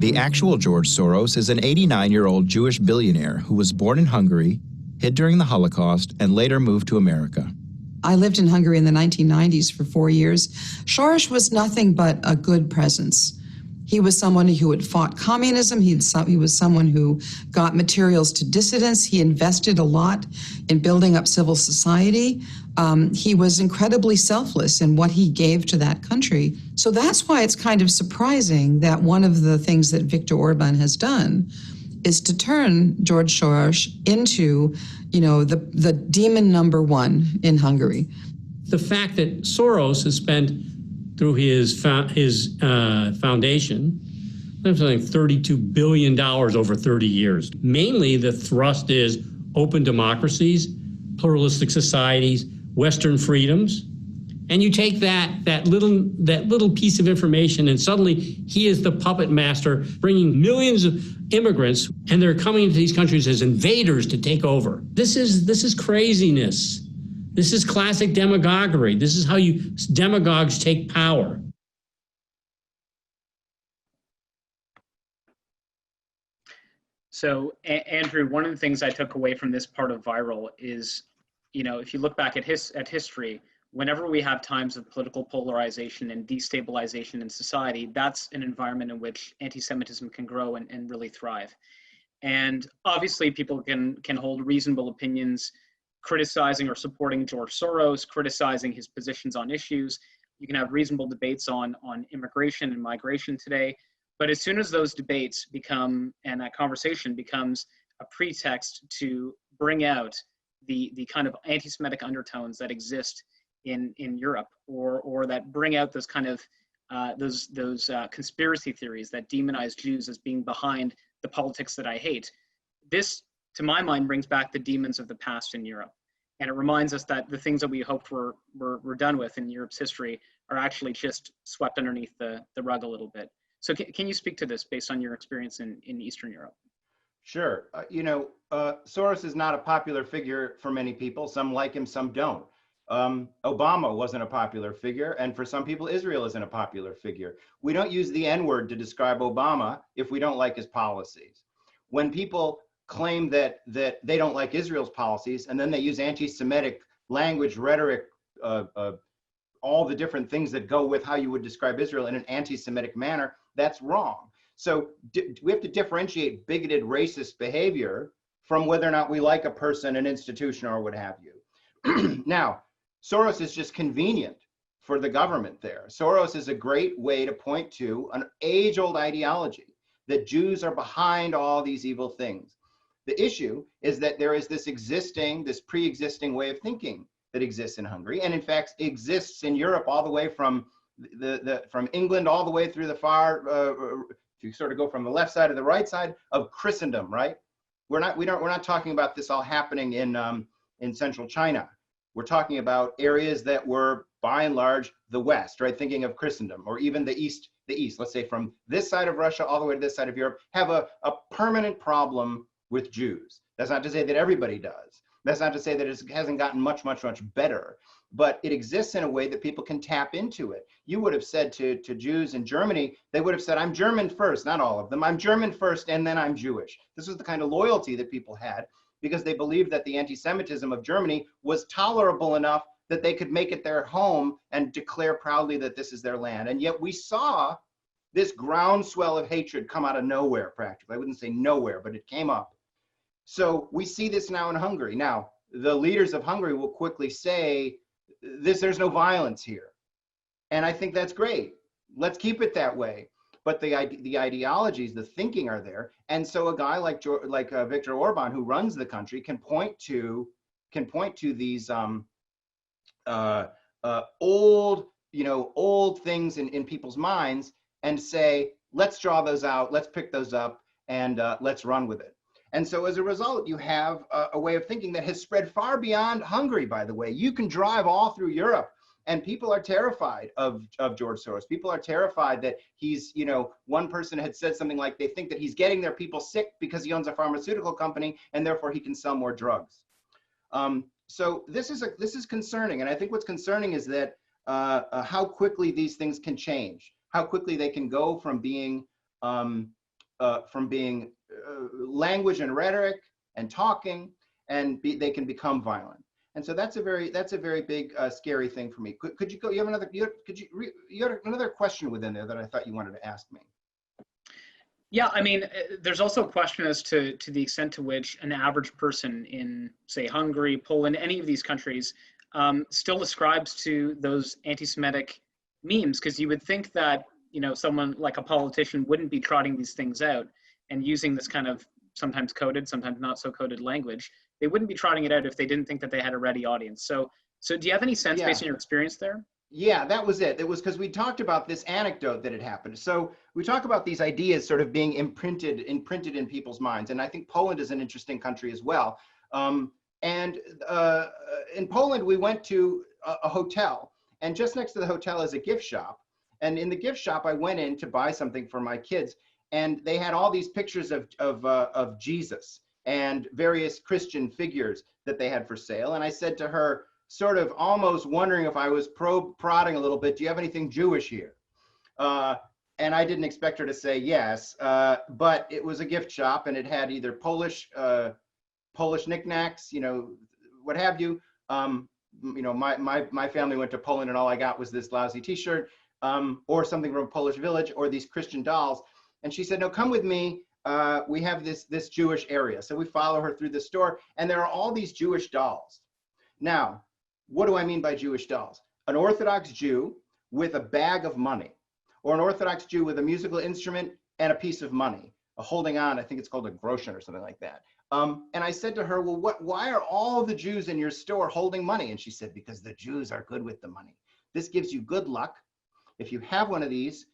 The actual George Soros is an 89-year-old Jewish billionaire who was born in Hungary, hid during the Holocaust, and later moved to America. I lived in Hungary in the 1990s for 4 years. Soros was nothing but a good presence. He was someone who had fought communism. He was someone who got materials to dissidents. He invested a lot in building up civil society. He was incredibly selfless in what he gave to that country. So that's why it's kind of surprising that one of the things that Viktor Orban has done is to turn George Soros into, the demon number one in Hungary. The fact that Soros has spent through his foundation, something like $32 billion over 30 years. Mainly the thrust is open democracies, pluralistic societies, Western freedoms. And you take that little piece of information and suddenly he is the puppet master bringing millions of immigrants, and they're coming into these countries as invaders to take over. This is craziness. This is classic demagoguery. This is how demagogues take power. So, Andrew, one of the things I took away from this part of Viral is, if you look back at history, whenever we have times of political polarization and destabilization in society, that's an environment in which anti-Semitism can grow and really thrive. And obviously people can hold reasonable opinions criticizing or supporting George Soros, criticizing his positions on issues. You can have reasonable debates on immigration and migration today. But as soon as those debates become, and that conversation becomes a pretext to bring out the kind of anti-Semitic undertones that exist in Europe, or that bring out those kind of those conspiracy theories that demonize Jews as being behind the politics that I hate. This, to my mind, brings back the demons of the past in Europe. And it reminds us that the things that we hoped were done with in Europe's history are actually just swept underneath the rug a little bit. So can you speak to this based on your experience in Eastern Europe? Sure. Soros is not a popular figure for many people. Some like him, some don't. Obama wasn't a popular figure, and for some people, Israel isn't a popular figure. We don't use the N-word to describe Obama if we don't like his policies. When people claim that they don't like Israel's policies, and then they use anti-Semitic language, rhetoric, all the different things that go with how you would describe Israel in an anti-Semitic manner, that's wrong. So we have to differentiate bigoted, racist behavior from whether or not we like a person, an institution, or what have you. Now, Soros is just convenient for the government there. Soros is a great way to point to an age-old ideology that Jews are behind all these evil things. The issue is that there is this pre-existing way of thinking that exists in Hungary, and in fact exists in Europe all the way from from England all the way through the far, if you sort of go from the left side to the right side of Christendom, right? We're not talking about this all happening in central China. We're talking about areas that were by and large the West, right? Thinking of Christendom, or even the East, let's say from this side of Russia all the way to this side of Europe, have a permanent problem with Jews. That's not to say that everybody does. That's not to say that it hasn't gotten much better, but it exists in a way that people can tap into it. You would have said to Jews in Germany, they would have said, I'm German first, not all of them. I'm German first, and then I'm Jewish. This was the kind of loyalty that people had because they believed that the anti-Semitism of Germany was tolerable enough that they could make it their home and declare proudly that this is their land. And yet we saw this groundswell of hatred come out of nowhere, practically. I wouldn't say nowhere, but it came up. So we see this now in Hungary. Now, the leaders of Hungary will quickly say, there's no violence here. And I think that's great. Let's keep it that way. But the ideologies, the thinking are there. And so a guy like Viktor Orban, who runs the country, can point to these old things in people's minds and say, let's draw those out, let's pick those up, and let's run with it. And so as a result, you have a way of thinking that has spread far beyond Hungary, by the way. You can drive all through Europe, and people are terrified of George Soros. People are terrified that he's, one person had said something like they think that he's getting their people sick because he owns a pharmaceutical company, and therefore he can sell more drugs. So this is concerning, and I think what's concerning is that how quickly these things can change, how quickly they can go from being language and rhetoric and talking, and they can become violent. And so that's a very big scary thing for me. Could you go? You have another. You had another question within there that I thought you wanted to ask me. Yeah, I mean, there's also a question as to the extent to which an average person in, say, Hungary, Poland, any of these countries still ascribes to those anti-Semitic memes, because you would think that, someone like a politician wouldn't be trotting these things out and using this kind of sometimes coded, sometimes not so coded language. They wouldn't be trotting it out if they didn't think that they had a ready audience. So do you have any sense based on your experience there? Yeah, that was it. It was because we talked about this anecdote that had happened. So we talk about these ideas sort of being imprinted in people's minds. And I think Poland is an interesting country as well. In Poland, we went to a hotel, and just next to the hotel is a gift shop. And in the gift shop, I went in to buy something for my kids, and they had all these pictures of Jesus and various Christian figures that they had for sale. And I said to her, sort of almost wondering if I was prodding a little bit, do you have anything Jewish here? And I didn't expect her to say yes, but it was a gift shop, and it had either Polish knickknacks, what have you. My family went to Poland, and all I got was this lousy T-shirt, or something from a Polish village, or these Christian dolls. And she said, no, come with me. We have this Jewish area. So we follow her through the store, and there are all these Jewish dolls. Now, what do I mean by Jewish dolls? An Orthodox Jew with a bag of money, or an Orthodox Jew with a musical instrument and a piece of money, holding on, I think it's called a groschen or something like that. And I said to her, well, why are all the Jews in your store holding money? And she said, because the Jews are good with the money. This gives you good luck. If you have one of these,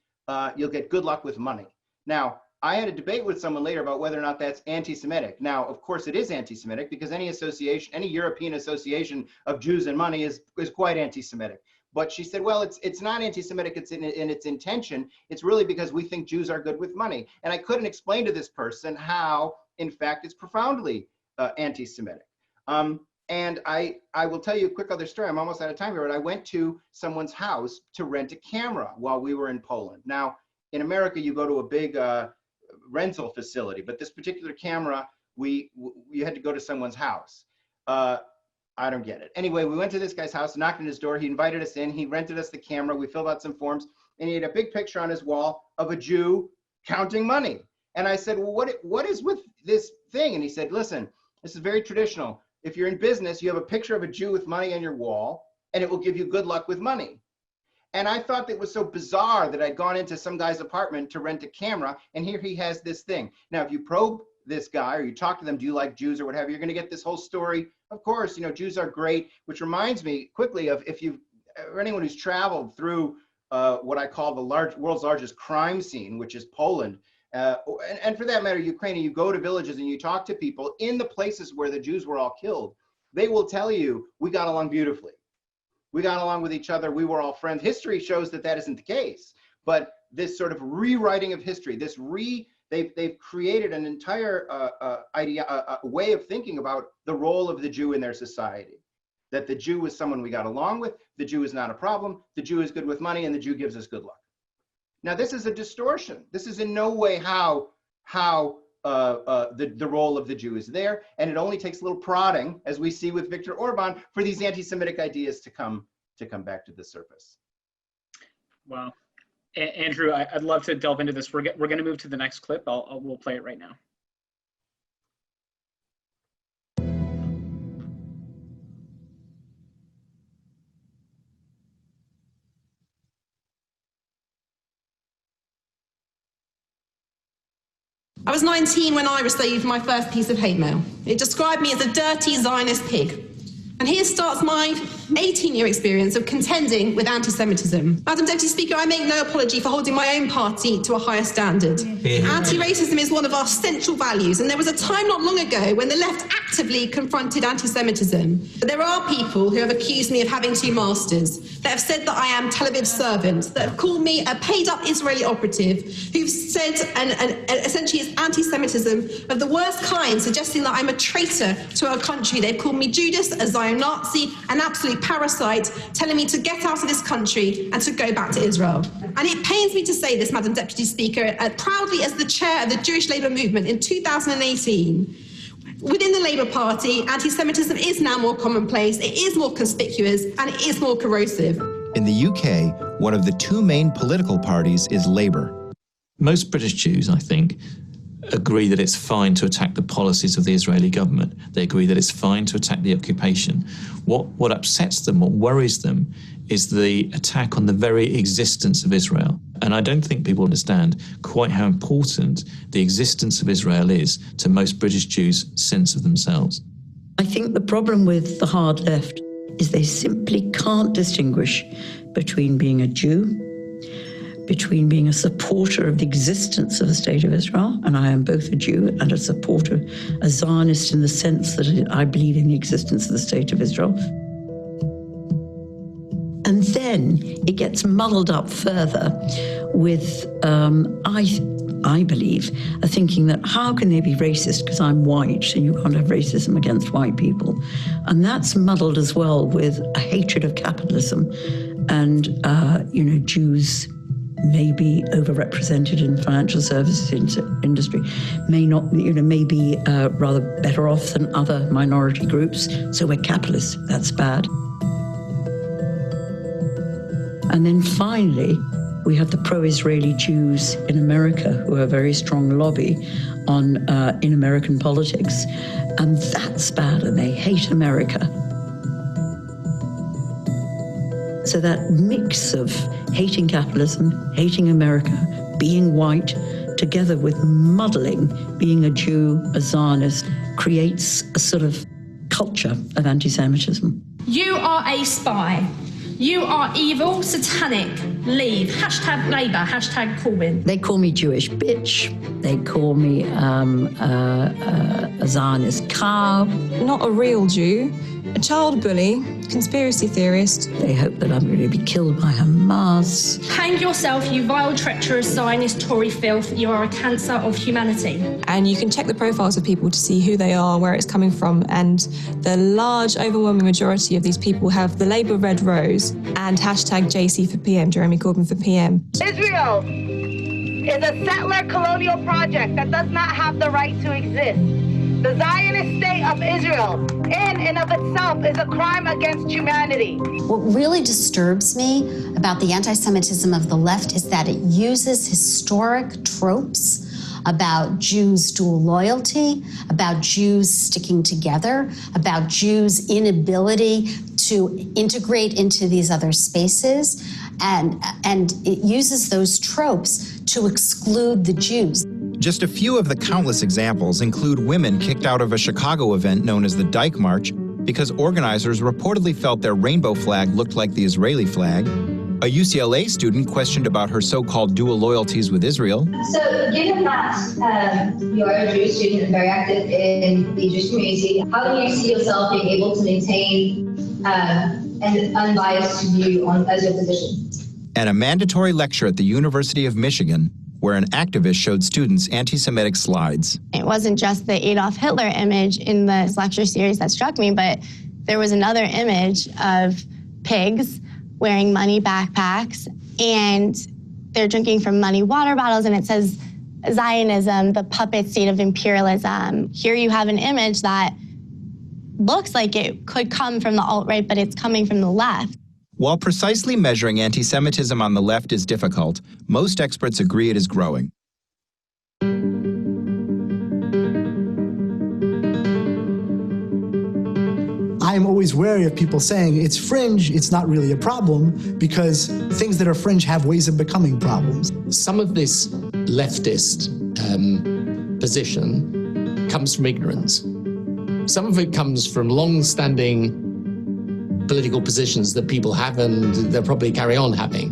you'll get good luck with money. Now, I had a debate with someone later about whether or not that's anti-Semitic. Now, of course, it is anti-Semitic because any European association of Jews and money is quite anti-Semitic. But she said, well, it's not anti-Semitic. It's in its intention. It's really because we think Jews are good with money. And I couldn't explain to this person how, in fact, it's profoundly anti-Semitic. And I will tell you a quick other story. I'm almost out of time here, but I went to someone's house to rent a camera while we were in Poland. Now, in America, you go to a big rental facility, but this particular camera, you had to go to someone's house. I don't get it. Anyway, we went to this guy's house, knocked on his door. He invited us in. He rented us the camera. We filled out some forms, and he had a big picture on his wall of a Jew counting money. And I said, well, what is with this thing? And he said, listen, this is very traditional. If you're in business, you have a picture of a Jew with money on your wall, and it will give you good luck with money. And I thought that was so bizarre that I'd gone into some guy's apartment to rent a camera, and here he has this thing. Now, if you probe this guy or you talk to them, do you like Jews or what have you, you're going to get this whole story. Of course, Jews are great, which reminds me quickly of or anyone who's traveled through what I call the world's largest crime scene, which is Poland. And for that matter, Ukraine, and you go to villages and you talk to people in the places where the Jews were all killed, they will tell you, we got along beautifully. We got along with each other. We were all friends. History shows that that isn't the case. But this sort of rewriting of history, they've created an entire way of thinking about the role of the Jew in their society. That the Jew is someone we got along with. The Jew is not a problem. The Jew is good with money, and the Jew gives us good luck. Now, this is a distortion. This is in no way how the role of the Jew is there, and it only takes a little prodding, as we see with Viktor Orban, for these anti-Semitic ideas to come back to the surface. Wow, Andrew, I'd love to delve into this. We're going to move to the next clip. We'll play it right now. I was 19 when I received my first piece of hate mail. It described me as a dirty Zionist pig. And here starts my 18-year experience of contending with anti-Semitism. Madam Deputy Speaker, I make no apology for holding my own party to a higher standard. Anti-racism is one of our central values, and there was a time not long ago when the left actively confronted anti-Semitism. But there are people who have accused me of having two masters, that have said that I am Tel Aviv's servant, that have called me a paid-up Israeli operative, who've said, and essentially it's anti-Semitism of the worst kind, suggesting that I'm a traitor to our country. They've called me Judas, a Zion Nazi, an absolute parasite, telling me to get out of this country and to go back to Israel. And it pains me to say this, Madam Deputy Speaker, proudly as the chair of the Jewish Labour Movement in 2018, within the Labour Party, anti-Semitism is now more commonplace, it is more conspicuous, and it is more corrosive. In the UK, one of the two main political parties is Labour. Most British Jews, I think, agree that it's fine to attack the policies of the Israeli government. They agree that it's fine to attack the occupation. What upsets them, what worries them, is the attack on the very existence of Israel. And I don't think people understand quite how important the existence of Israel is to most British Jews' sense of themselves. I think the problem with the hard left is they simply can't distinguish between being a Jew, between being a supporter of the existence of the State of Israel, and I am both a Jew and a supporter, a Zionist in the sense that I believe in the existence of the State of Israel. And then it gets muddled up further with, I believe, a thinking that how can they be racist because I'm white and you can't have racism against white people. And that's muddled as well with a hatred of capitalism and, Jews may be overrepresented in financial services industry, may not, may be rather better off than other minority groups. So we're capitalists, that's bad. And then finally, we have the pro-Israeli Jews in America who are a very strong lobby in American politics. And that's bad, and they hate America. So that mix of hating capitalism, hating America, being white, together with muddling, being a Jew, a Zionist, creates a sort of culture of anti-Semitism. You are a spy. You are evil, satanic. Leave. Hashtag Labour. Hashtag Corbyn. They call me Jewish bitch. They call me a Zionist cow. Not a real Jew. A child bully, conspiracy theorist. They hope that I'm going to be killed by Hamas. Hang yourself, you vile, treacherous, Zionist, Tory filth. You are a cancer of humanity. And you can check the profiles of people to see who they are, where it's coming from, and the large, overwhelming majority of these people have the Labour Red Rose and hashtag JC for PM, Jeremy Corbyn for PM. Israel is a settler colonial project that does not have the right to exist. The Zionist state of Israel, in and of itself, is a crime against humanity. What really disturbs me about the anti-Semitism of the left is that it uses historic tropes about Jews' dual loyalty, about Jews sticking together, about Jews' inability to integrate into these other spaces, and it uses those tropes to exclude the Jews. Just a few of the countless examples include women kicked out of a Chicago event known as the Dyke March because organizers reportedly felt their rainbow flag looked like the Israeli flag. A UCLA student questioned about her so-called dual loyalties with Israel. So given that you are a Jewish student and very active in the Jewish community, how do you see yourself being able to maintain an unbiased view as your position? And a mandatory lecture at the University of Michigan where an activist showed students anti-Semitic slides. It wasn't just the Adolf Hitler image in this lecture series that struck me, but there was another image of pigs wearing money backpacks, and they're drinking from money water bottles, and it says Zionism, the puppet state of imperialism. Here you have an image that looks like it could come from the alt-right, but it's coming from the left. While precisely measuring anti-Semitism on the left is difficult, most experts agree it is growing. I'm always wary of people saying it's fringe, it's not really a problem, because things that are fringe have ways of becoming problems. Some of this leftist position comes from ignorance. Some of it comes from long-standing political positions that people have and they'll probably carry on having.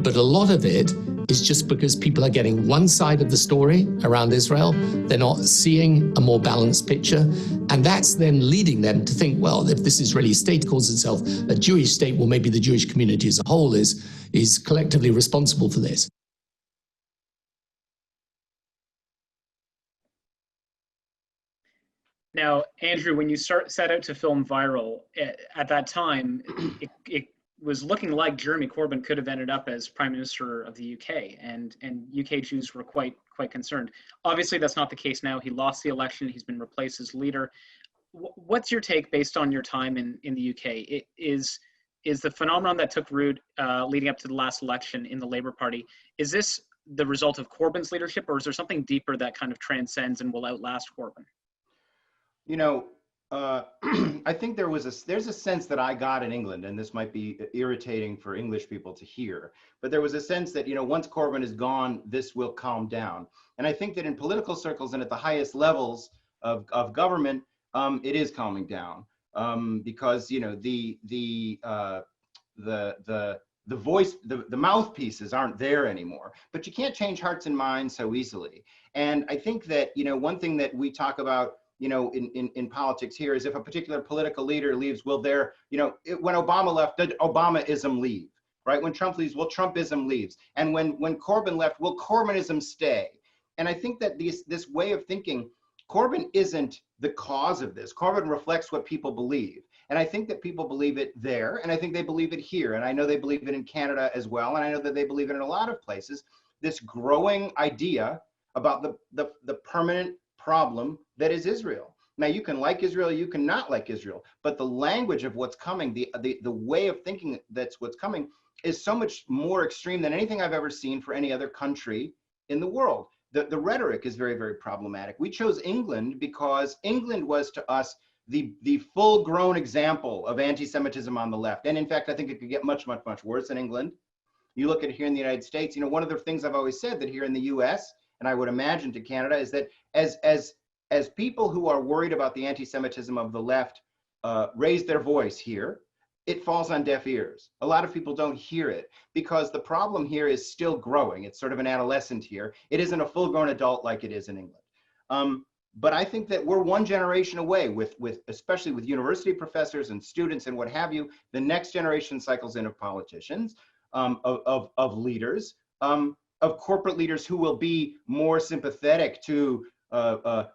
But a lot of it is just because people are getting one side of the story around Israel. They're not seeing a more balanced picture. And that's then leading them to think, well, if this Israeli state calls itself a Jewish state, well, maybe the Jewish community as a whole is collectively responsible for this. Now, Andrew, when you set out to film Viral, at that time, it was looking like Jeremy Corbyn could have ended up as Prime Minister of the UK, and UK Jews were quite concerned. Obviously, that's not the case now. He lost the election. He's been replaced as leader. What's your take based on your time in the UK? Is the phenomenon that took root leading up to the last election in the Labour Party, is this the result of Corbyn's leadership, or is there something deeper that kind of transcends and will outlast Corbyn? You know, I think there's a sense that I got in England, and this might be irritating for English people to hear, but there was a sense that, you know, once Corbyn is gone, this will calm down. And I think that in political circles and at the highest levels of government, it is calming down because, you know, the voice, the mouthpieces aren't there anymore. But you can't change hearts and minds so easily. And I think that, you know, one thing that we talk about, you know, in politics here is if a particular political leader leaves, will there, you know, when Obama left, did Obamaism leave, right? When Trump leaves, will Trumpism leaves? And when Corbyn left, will Corbynism stay? And I think that this way of thinking, Corbyn isn't the cause of this. Corbyn reflects what people believe. And I think that people believe it there, and I think they believe it here. And I know they believe it in Canada as well, and I know that they believe it in a lot of places. This growing idea about the permanent problem that is Israel. Now, you can like Israel, you can not like Israel, but the language of what's coming, the way of thinking that's what's coming is so much more extreme than anything I've ever seen for any other country in the world. The rhetoric is very, very problematic. We chose England because England was to us the full-grown example of anti-Semitism on the left. And in fact, I think it could get much, much, much worse in England. You look at it here in the United States, you know, one of the things I've always said that here in the US, and I would imagine to Canada, is that as people who are worried about the anti-Semitism of the left raise their voice here, it falls on deaf ears. A lot of people don't hear it because the problem here is still growing. It's sort of an adolescent here. It isn't a full-grown adult like it is in England. But I think that we're one generation away with especially with university professors and students and what have you. The next generation cycles in of politicians, of leaders, of corporate leaders who will be more sympathetic to, I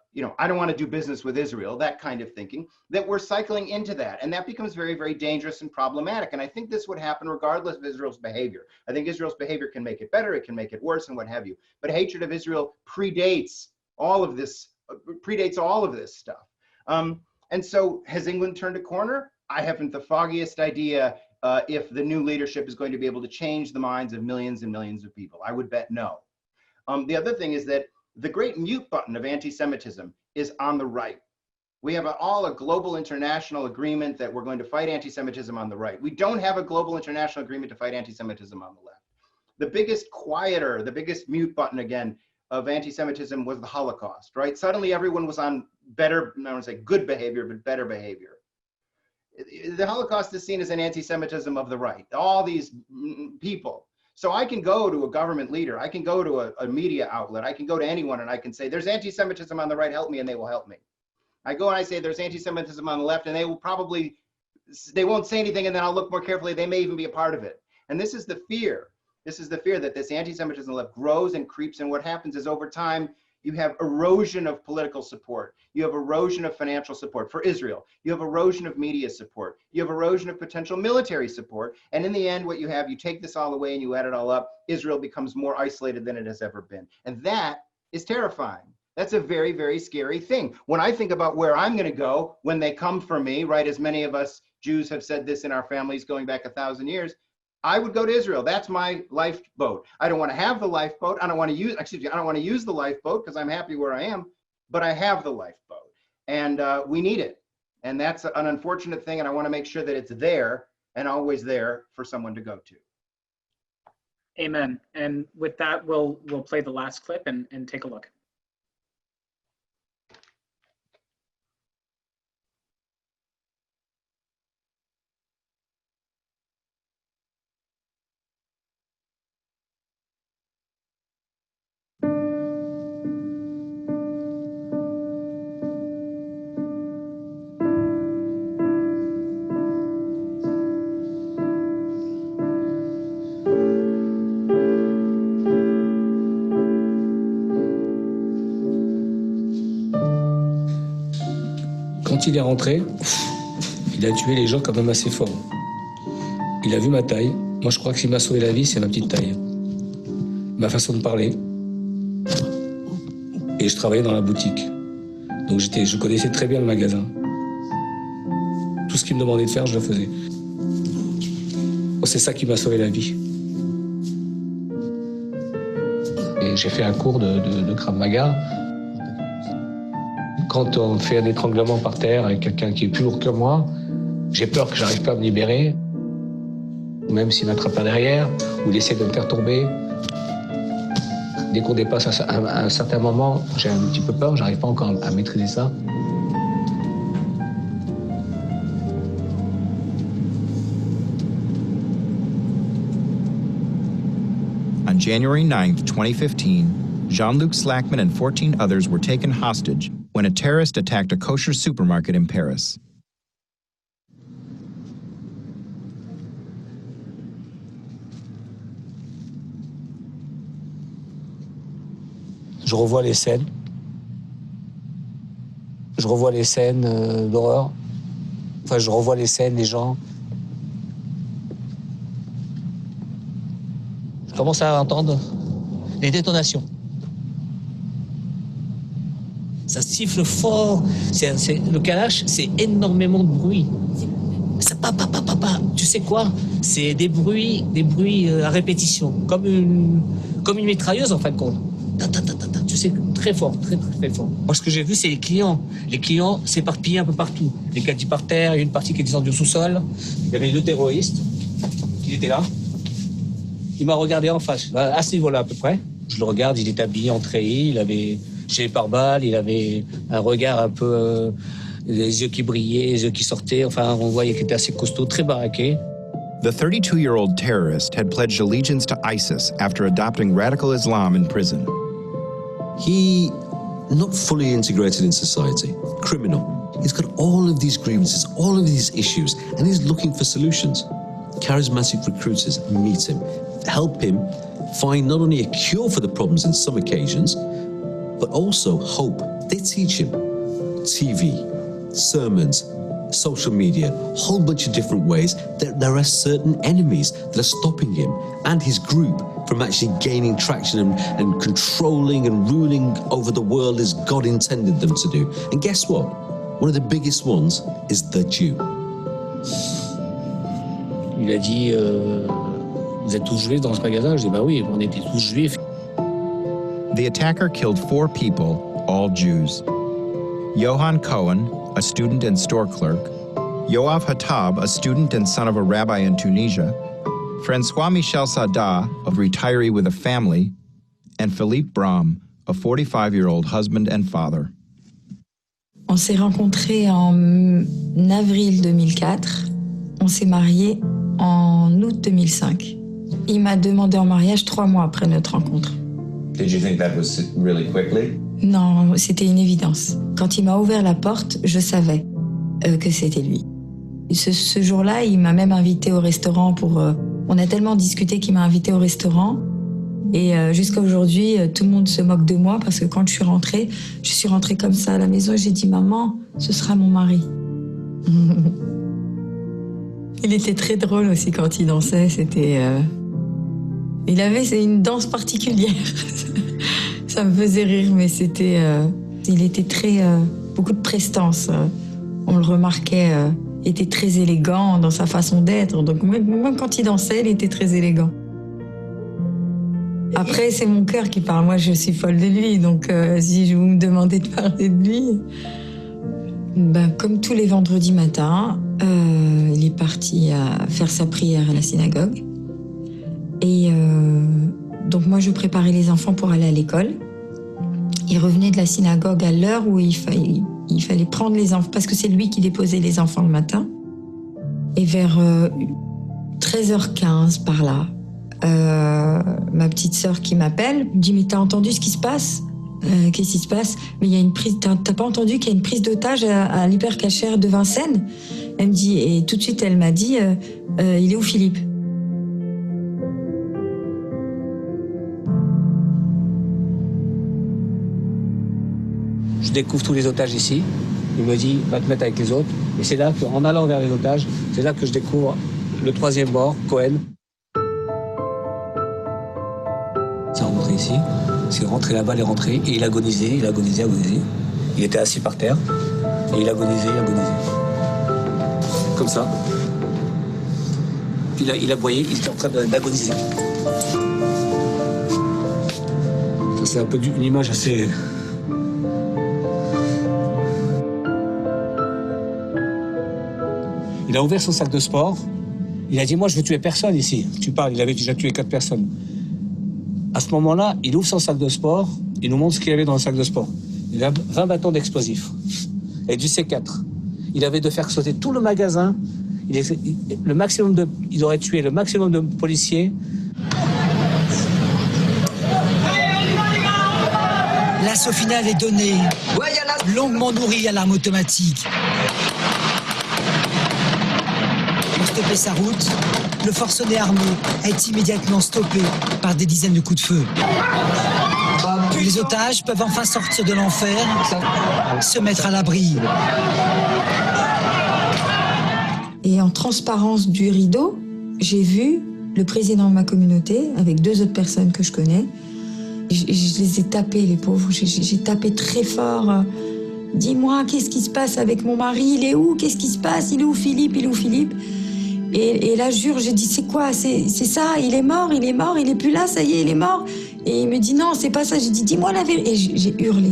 don't want to do business with Israel, that kind of thinking, that we're cycling into that. And that becomes very, very dangerous and problematic. And I think this would happen regardless of Israel's behavior. I think Israel's behavior can make it better, it can make it worse, and what have you. But hatred of Israel predates all of this stuff. And so has England turned a corner? I haven't the foggiest idea if the new leadership is going to be able to change the minds of millions and millions of people. I would bet no. The other thing is that the great mute button of anti-Semitism is on the right. We have a global international agreement that we're going to fight anti-Semitism on the right. We don't have a global international agreement to fight anti-Semitism on the left. The biggest the biggest mute button again of anti-Semitism was the Holocaust, right? Suddenly everyone was on better, I don't want to say good behavior, but better behavior. The Holocaust is seen as an anti-Semitism of the right, all these people. So I can go to a government leader, I can go to a media outlet, I can go to anyone and I can say, there's anti-Semitism on the right, help me, and they will help me. I go and I say, there's anti-Semitism on the left, and they won't say anything, and then I'll look more carefully, they may even be a part of it. And this is the fear. This is the fear that this anti-Semitism on the left grows and creeps, and what happens is over time, you have erosion of political support. You have erosion of financial support for Israel. You have erosion of media support. You have erosion of potential military support. And in the end, what you have, you take this all away and you add it all up, Israel becomes more isolated than it has ever been. And that is terrifying. That's a very, very scary thing. When I think about where I'm going to go when they come for me, right, as many of us Jews have said this in our families going back 1,000 years, I would go to Israel. That's my lifeboat. I don't want to have the lifeboat. I don't want to use the lifeboat because I'm happy where I am, but I have the lifeboat, and we need it. And that's an unfortunate thing, and I want to make sure that it's there and always there for someone to go to. Amen. And with that, we'll play the last clip and take a look. Quand il est rentré, il a tué les gens quand même assez fort. Il a vu ma taille. Moi, je crois que s'il m'a sauvé la vie, c'est ma petite taille. Ma façon de parler. Et je travaillais dans la boutique. Donc je connaissais très bien le magasin. Tout ce qu'il me demandait de faire, je le faisais. C'est ça qui m'a sauvé la vie. Et j'ai fait un cours de Krav Maga. Quand on fait un étranglement par terre avec quelqu'un qui est plus lourd que moi, j'ai peur que j'arrive pas à me libérer, ou même s'il m'attrape par derrière, ou il essaie de me faire tomber. Dès qu'on dépasse un certain moment, j'ai un petit peu peur, j'arrive pas encore à maîtriser ça. On January 9, 2015, Jean-Luc Slackman and 14 others were taken hostage when a terrorist attacked a kosher supermarket in Paris. Je revois les scènes. Je revois les scènes d'horreur. Enfin, je revois les scènes, les gens. Je commence à entendre les détonations. Ça siffle fort. Le kalash, c'est énormément de bruit. Ça tu sais quoi? C'est des bruits à répétition, comme une mitrailleuse en fin de compte. Tu sais, très fort, très fort. Moi, ce que j'ai vu, c'est les clients. Les clients s'éparpillent un peu partout. Les caddies par terre, il y a une partie qui est descendue au sous-sol. Il y avait deux terroristes qui étaient là. Il m'a regardé en face, à ce niveau-là à peu près. Je le regarde, il est habillé en treillis, il avait chez les pare-balles, il avait un regard un peu les yeux qui brillaient, les yeux qui sortaient. Enfin, on voyait qu'il était assez costaud, très baraqué. The 32-year-old terrorist had pledged allegiance to ISIS after adopting radical Islam in prison. He, not fully integrated in society, criminal. He's got all of these grievances, all of these issues, and he's looking for solutions. Charismatic recruiters meet him, help him find not only a cure for the problems in some occasions, but also hope. They teach him TV, sermons, social media, a whole bunch of different ways. There are certain enemies that are stopping him and his group from actually gaining traction and controlling and ruling over the world as God intended them to do. And guess what? One of the biggest ones is the Jew. Il a dit, vous êtes tous juifs dans ce magasin? Je dis, bah oui, on était tous juifs. The attacker killed 4 people, all Jews. Johan Cohen, a student and store clerk, Yoav Hatab, a student and son of a rabbi in Tunisia, Francois Michel Sada, a retiree with a family, and Philippe Bram, a 45-year-old husband and father. On s'est rencontrés en avril 2004. On s'est mariés en août 2005. Il m'a demandé en mariage 3 mois après notre rencontre. Did you think that was really quickly? Non, c'était une évidence. Quand il m'a ouvert la porte, je savais que c'était lui. Ce jour-là, il m'a même invité au restaurant pour... on a tellement discuté qu'il m'a invité au restaurant. Et jusqu'à aujourd'hui, tout le monde se moque de moi parce que quand je suis rentrée comme ça à la maison et j'ai dit « Maman, ce sera mon mari ». Il était très drôle aussi quand il dansait. Il avait une danse particulière. Ça me faisait rire, mais il était beaucoup de prestance. On le remarquait, il était très élégant dans sa façon d'être. Donc même quand il dansait, il était très élégant. Après, c'est mon cœur qui parle. Moi, je suis folle de lui. Donc si vous me demandez de parler de lui, comme tous les vendredis matins, il est parti faire sa prière à la synagogue. Et donc moi, je préparais les enfants pour aller à l'école. Il revenait de la synagogue à l'heure où il fallait prendre les enfants, parce que c'est lui qui déposait les enfants le matin. Et vers 13h15 par là, ma petite sœur qui m'appelle me dit « Mais t'as entendu ce qui se passe ?» Qu'est-ce qui se passe? Mais il y a une prise. T'as pas entendu qu'il y a une prise d'otage à l'hypercachère de Vincennes? Elle me dit, et tout de suite elle m'a dit, il est où Philippe? Je découvre tous les otages ici. Il me dit, va te mettre avec les autres. Et c'est là qu'en allant vers les otages, c'est là que je découvre le 3e mort, Cohen. C'est rentré ici. C'est rentré là-bas, il est rentré, et il agonisait. Il était assis par terre, et il agonisait. Comme ça. Puis là, il aboyait, il était en train d'agoniser. Ça, c'est un peu une image assez... Il a ouvert son sac de sport. Il a dit, moi, je veux tuer personne ici. Tu parles, il avait déjà tué 4 personnes. À ce moment-là, il ouvre son sac de sport, il nous montre ce qu'il y avait dans le sac de sport. Il a 20 bâtons d'explosifs et du C4. Il avait de faire sauter tout le magasin. Il aurait tué le maximum de policiers. L'assaut final est donné, longuement nourri à l'arme automatique. Pour stopper sa route, le forcené armé est immédiatement stoppé par des dizaines de coups de feu. Les otages peuvent enfin sortir de l'enfer, se mettre à l'abri. Et en transparence du rideau, j'ai vu le président de ma communauté avec 2 autres personnes que je connais. Je les ai tapés, les pauvres. J'ai tapé très fort. Dis-moi, qu'est-ce qui se passe avec mon mari? Il est où? Qu'est-ce qui se passe? Il est où Philippe? Il est où Philippe? Et là, jure, j'ai dit, c'est quoi? C'est ça, il est mort, il est plus là, ça y est, il est mort. Et il me dit, non, c'est pas ça. J'ai dit, dis-moi la vérité. Et j'ai hurlé.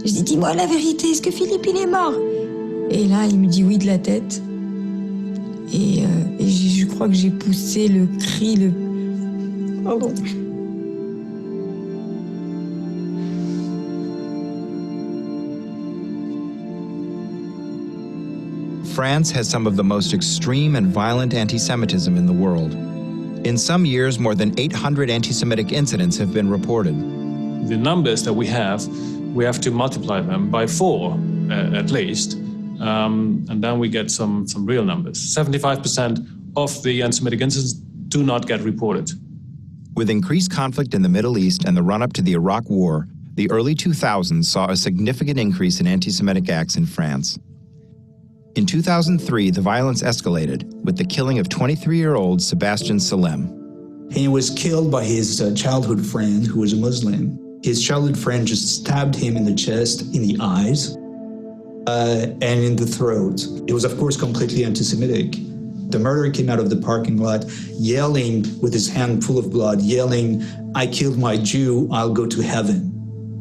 J'ai dit, dis-moi la vérité, est-ce que Philippe, il est mort? Et là, il me dit oui de la tête. Et je crois que j'ai poussé le cri, Pardon. France has some of the most extreme and violent anti-Semitism in the world. In some years, more than 800 anti-Semitic incidents have been reported. The numbers that we have to multiply them by 4 at least, and then we get some real numbers. 75% of the anti-Semitic incidents do not get reported. With increased conflict in the Middle East and the run-up to the Iraq War, the early 2000s saw a significant increase in anti-Semitic acts in France. In 2003, the violence escalated with the killing of 23-year-old Sebastian Salem. He was killed by his childhood friend who was a Muslim. His childhood friend just stabbed him in the chest, in the eyes, and in the throat. It was, of course, completely anti-Semitic. The murderer came out of the parking lot yelling with his hand full of blood, yelling, "I killed my Jew, I'll go to heaven."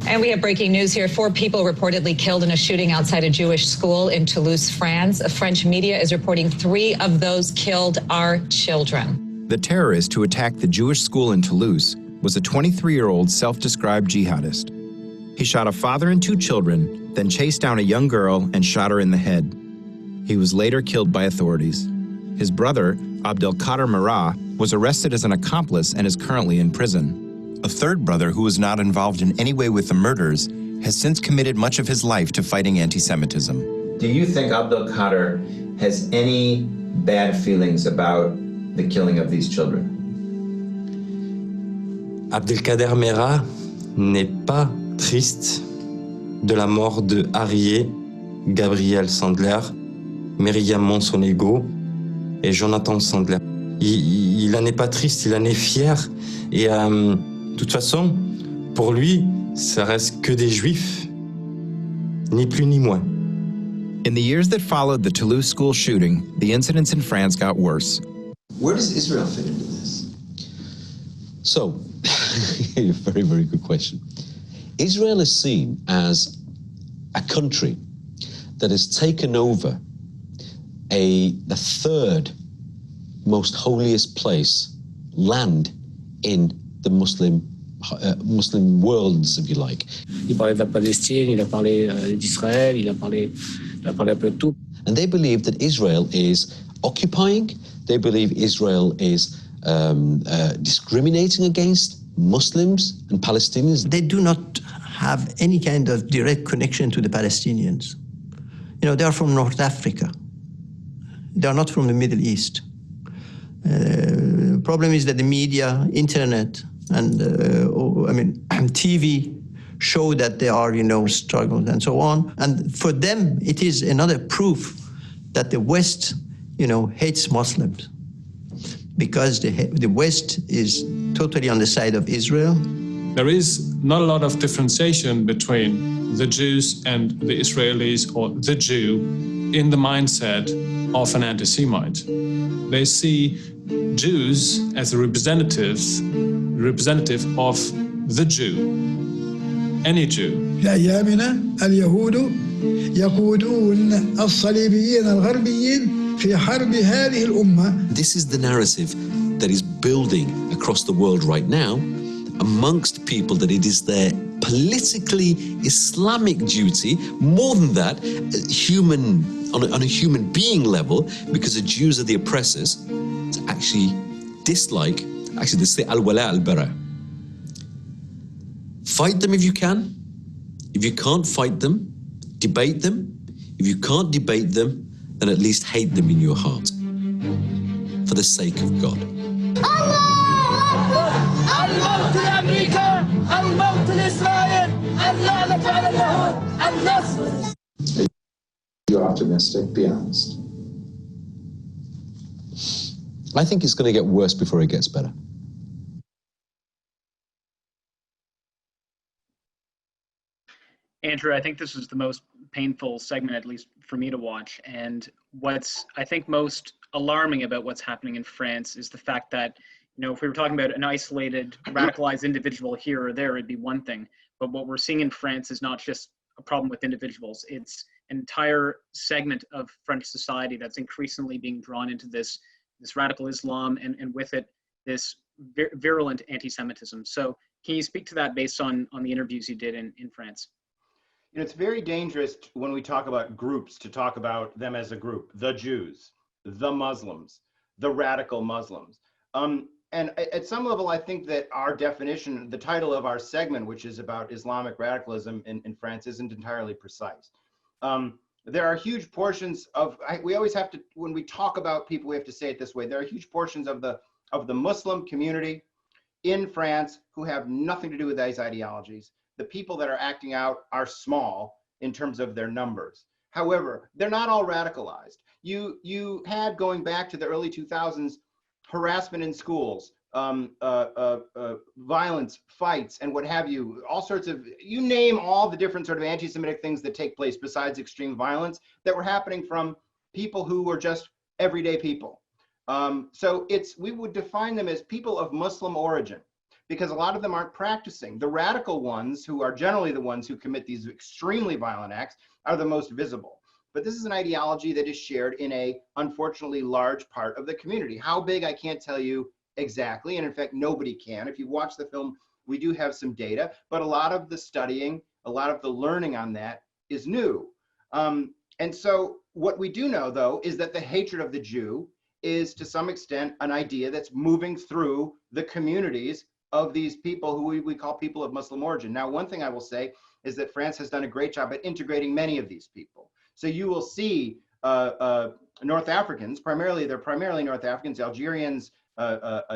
And we have breaking news here. 4 people reportedly killed in a shooting outside a Jewish school in Toulouse, France. French media is reporting 3 of those killed are children. The terrorist who attacked the Jewish school in Toulouse was a 23-year-old self-described jihadist. He shot a father and 2 children, then chased down a young girl and shot her in the head. He was later killed by authorities. His brother, Abdelkader Marat, was arrested as an accomplice and is currently in prison. A third brother who was not involved in any way with the murders has since committed much of his life to fighting anti-Semitism. Do you think Abdelkader has any bad feelings about the killing of these children? Abdelkader Marat n'est pas triste de la mort de Arié, Gabriel Sandler, Myriam Monsonego et Jonathan Sandler. Il en est pas triste, il en est fier. Et de toute façon, pour lui, ça reste que des juifs, ni plus ni moins. In the years that followed the Toulouse school shooting, the incidents in France got worse. Where does Israel fit into this? So, a very, very good question. Israel is seen as a country that has taken over the third most holiest place, land in the Muslim worlds, if you like. Il parlait de la Palestine, il a parlé d'Israël, il a parlé un peu de tout. And they believe that Israel is occupying, they believe Israel is discriminating against Muslims and Palestinians. They do not have any kind of direct connection to the Palestinians. You know, they are from North Africa. They are not from the Middle East. The problem is that the media, internet, and TV show that they are, struggles and so on. And for them, it is another proof that the West, hates Muslims, because the West is totally on the side of Israel. There is not a lot of differentiation between the Jews and the Israelis or the Jew in the mindset of an anti-Semite. They see Jews as a representative of the Jew, any Jew. في أيامنا اليهود يقودون الصليبيين الغربيين في حرب هذه الأمة. This is the narrative that is building across the world right now amongst people, that it is their politically Islamic duty, more than that, on a human being level, because the Jews are the oppressors, to actually dislike, they say al-wala al-bara. Fight them if you can. If you can't fight them, debate them. If you can't debate them, then at least hate them in your heart, for the sake of God. You're optimistic, be honest. I think it's going to get worse before it gets better. Andrew, I think this is the most painful segment, at least for me to watch. And what's, I think, most alarming about what's happening in France is the fact that, if we were talking about an isolated, radicalized individual here or there, it'd be one thing. But what we're seeing in France is not just a problem with individuals. It's an entire segment of French society that's increasingly being drawn into this radical Islam, and with it, this virulent anti-Semitism. So can you speak to that based on the interviews you did in France? You know, it's very dangerous when we talk about groups to talk about them as a group: the Jews, the Muslims, the radical Muslims. And at some level, I think that our definition, the title of our segment, which is about Islamic radicalism in France, isn't entirely precise. There are huge portions of, we always have to, when we talk about people, we have to say it this way: there are huge portions of the Muslim community in France who have nothing to do with these ideologies. The people that are acting out are small in terms of their numbers. However, they're not all radicalized. You had, going back to the early 2000s, harassment in schools, violence, fights, and what have you, all sorts of, you name all the different sort of anti-Semitic things that take place besides extreme violence that were happening from people who were just everyday people. So we would define them as people of Muslim origin, because a lot of them aren't practicing. The radical ones, who are generally the ones who commit these extremely violent acts, are the most visible. But this is an ideology that is shared in a, unfortunately, large part of the community. How big, I can't tell you exactly, and in fact, nobody can. If you watch the film, we do have some data, but a lot of the studying, a lot of the learning on that is new. And so what we do know, though, is that the hatred of the Jew is, to some extent, an idea that's moving through the communities of these people who we call people of Muslim origin. Now, one thing I will say is that France has done a great job at integrating many of these people. So you will see North Africans, they're primarily North Africans, Algerians,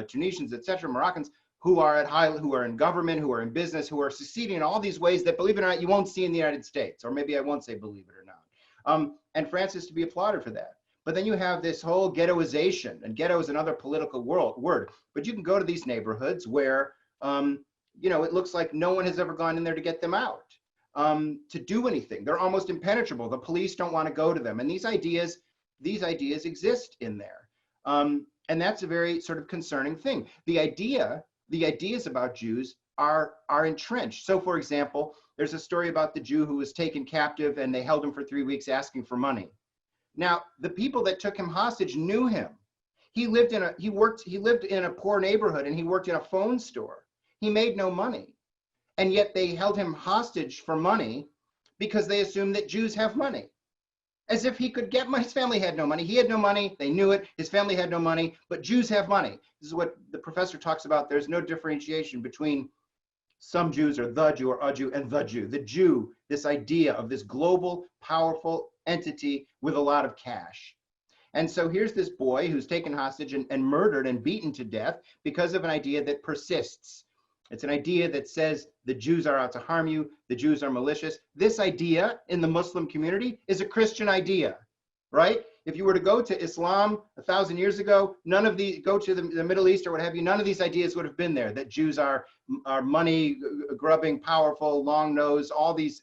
Tunisians, etc., Moroccans, who are who are in government, who are in business, who are succeeding in all these ways that, believe it or not, you won't see in the United States, or maybe I won't say believe it or not. And France is to be applauded for that. But then you have this whole ghettoization, and ghetto is another political word. But you can go to these neighborhoods where, you know, it looks like no one has ever gone in there to get them out, to do anything. They're almost impenetrable. The police don't want to go to them, and these ideas exist in there, and that's a very sort of concerning thing. The ideas about Jews are entrenched. So, for example, there's a story about the Jew who was taken captive, and they held him for 3 weeks asking for money. Now, the people that took him hostage knew him. He lived in a poor neighborhood, and he worked in a phone store. He made no money. And yet they held him hostage for money because they assumed that Jews have money. As if he could get money. His family had no money. He had no money. They knew it. His family had no money, but Jews have money. This is what the professor talks about. There's no differentiation between some Jews, or the Jew, or a Jew, and the Jew. The Jew, this idea of this global, powerful entity with a lot of cash. And so here's this boy who's taken hostage and murdered and beaten to death because of an idea that persists. It's an idea that says the Jews are out to harm you, the Jews are malicious. This idea in the Muslim community is a Christian idea, right? If you were to go to Islam 1,000 years ago, go to the Middle East or what have you, none of these ideas would have been there, that Jews are money grubbing, powerful, long nose, all these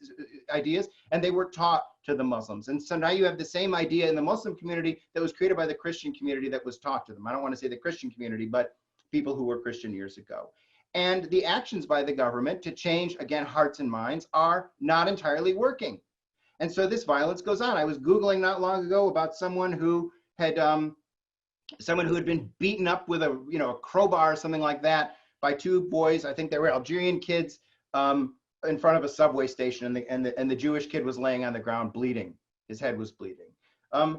ideas, and they were taught to the Muslims. And so now you have the same idea in the Muslim community that was created by the Christian community that was taught to them. I don't want to say the Christian community, but people who were Christian years ago. And the actions by the government to change, again, hearts and minds are not entirely working. And so this violence goes on. I was Googling not long ago about someone who had been beaten up with a crowbar or something like that by two boys. I think they were Algerian kids, in front of a subway station, and the Jewish kid was laying on the ground bleeding. His head was bleeding.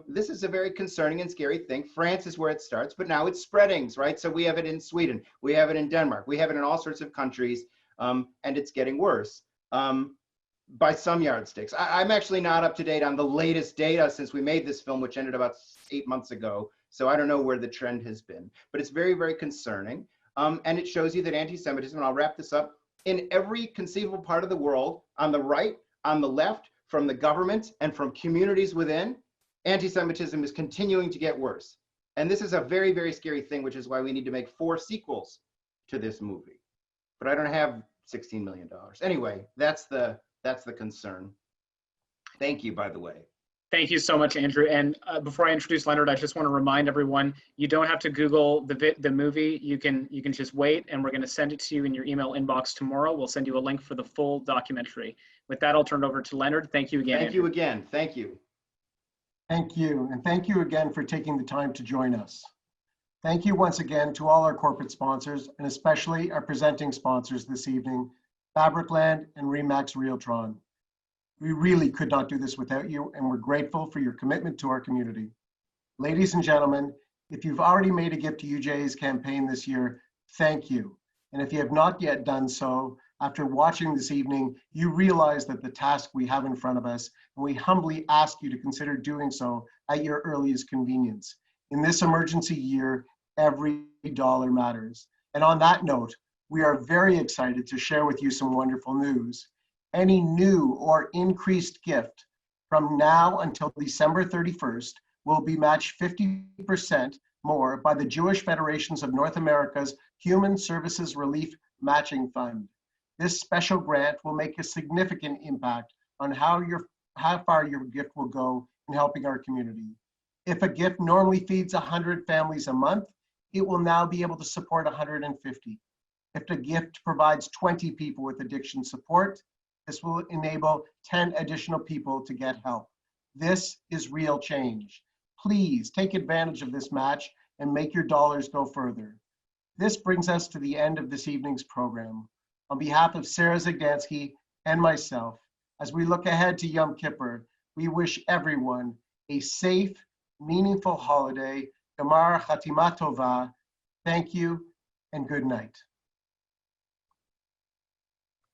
This is a very concerning and scary thing. France is where it starts, but now it's spreading, right? So we have it in Sweden, we have it in Denmark, we have it in all sorts of countries, and it's getting worse by some yardsticks. I'm actually not up to date on the latest data since we made this film, which ended about 8 months ago. So I don't know where the trend has been, but it's very, very concerning. And it shows you that anti-Semitism, and I'll wrap this up, in every conceivable part of the world, on the right, on the left, from the government and from communities within, anti-Semitism is continuing to get worse. And this is a very, very scary thing, which is why we need to make 4 sequels to this movie. But I don't have $16 million. Anyway, that's the concern. Thank you, by the way. Thank you so much, Andrew. And before I introduce Leonard, I just want to remind everyone, you don't have to Google the movie. You can just wait, and we're going to send it to you in your email inbox tomorrow. We'll send you a link for the full documentary. With that, I'll turn it over to Leonard. Thank you again. Thank you again. Thank you. Thank you. And thank you again for taking the time to join us. Thank you once again to all our corporate sponsors, and especially our presenting sponsors this evening, Fabricland and Remax Realtron. We really could not do this without you, and we're grateful for your commitment to our community. Ladies and gentlemen, if you've already made a gift to UJA's campaign this year, thank you. And if you have not yet done so, after watching this evening, you realize that the task we have in front of us, and we humbly ask you to consider doing so at your earliest convenience. In this emergency year, every dollar matters. And on that note, we are very excited to share with you some wonderful news. Any new or increased gift from now until December 31st will be matched 50% more by the Jewish Federations of North America's Human Services Relief Matching Fund. This special grant will make a significant impact on how far your gift will go in helping our community. If a gift normally feeds 100 families a month, it will now be able to support 150. If the gift provides 20 people with addiction support, this will enable 10 additional people to get help. This is real change. Please take advantage of this match and make your dollars go further. This brings us to the end of this evening's program. On behalf of Sarah Zagdansky and myself, as we look ahead to Yom Kippur, we wish everyone a safe, meaningful holiday. Gamar Chatima Tova. Thank you and good night.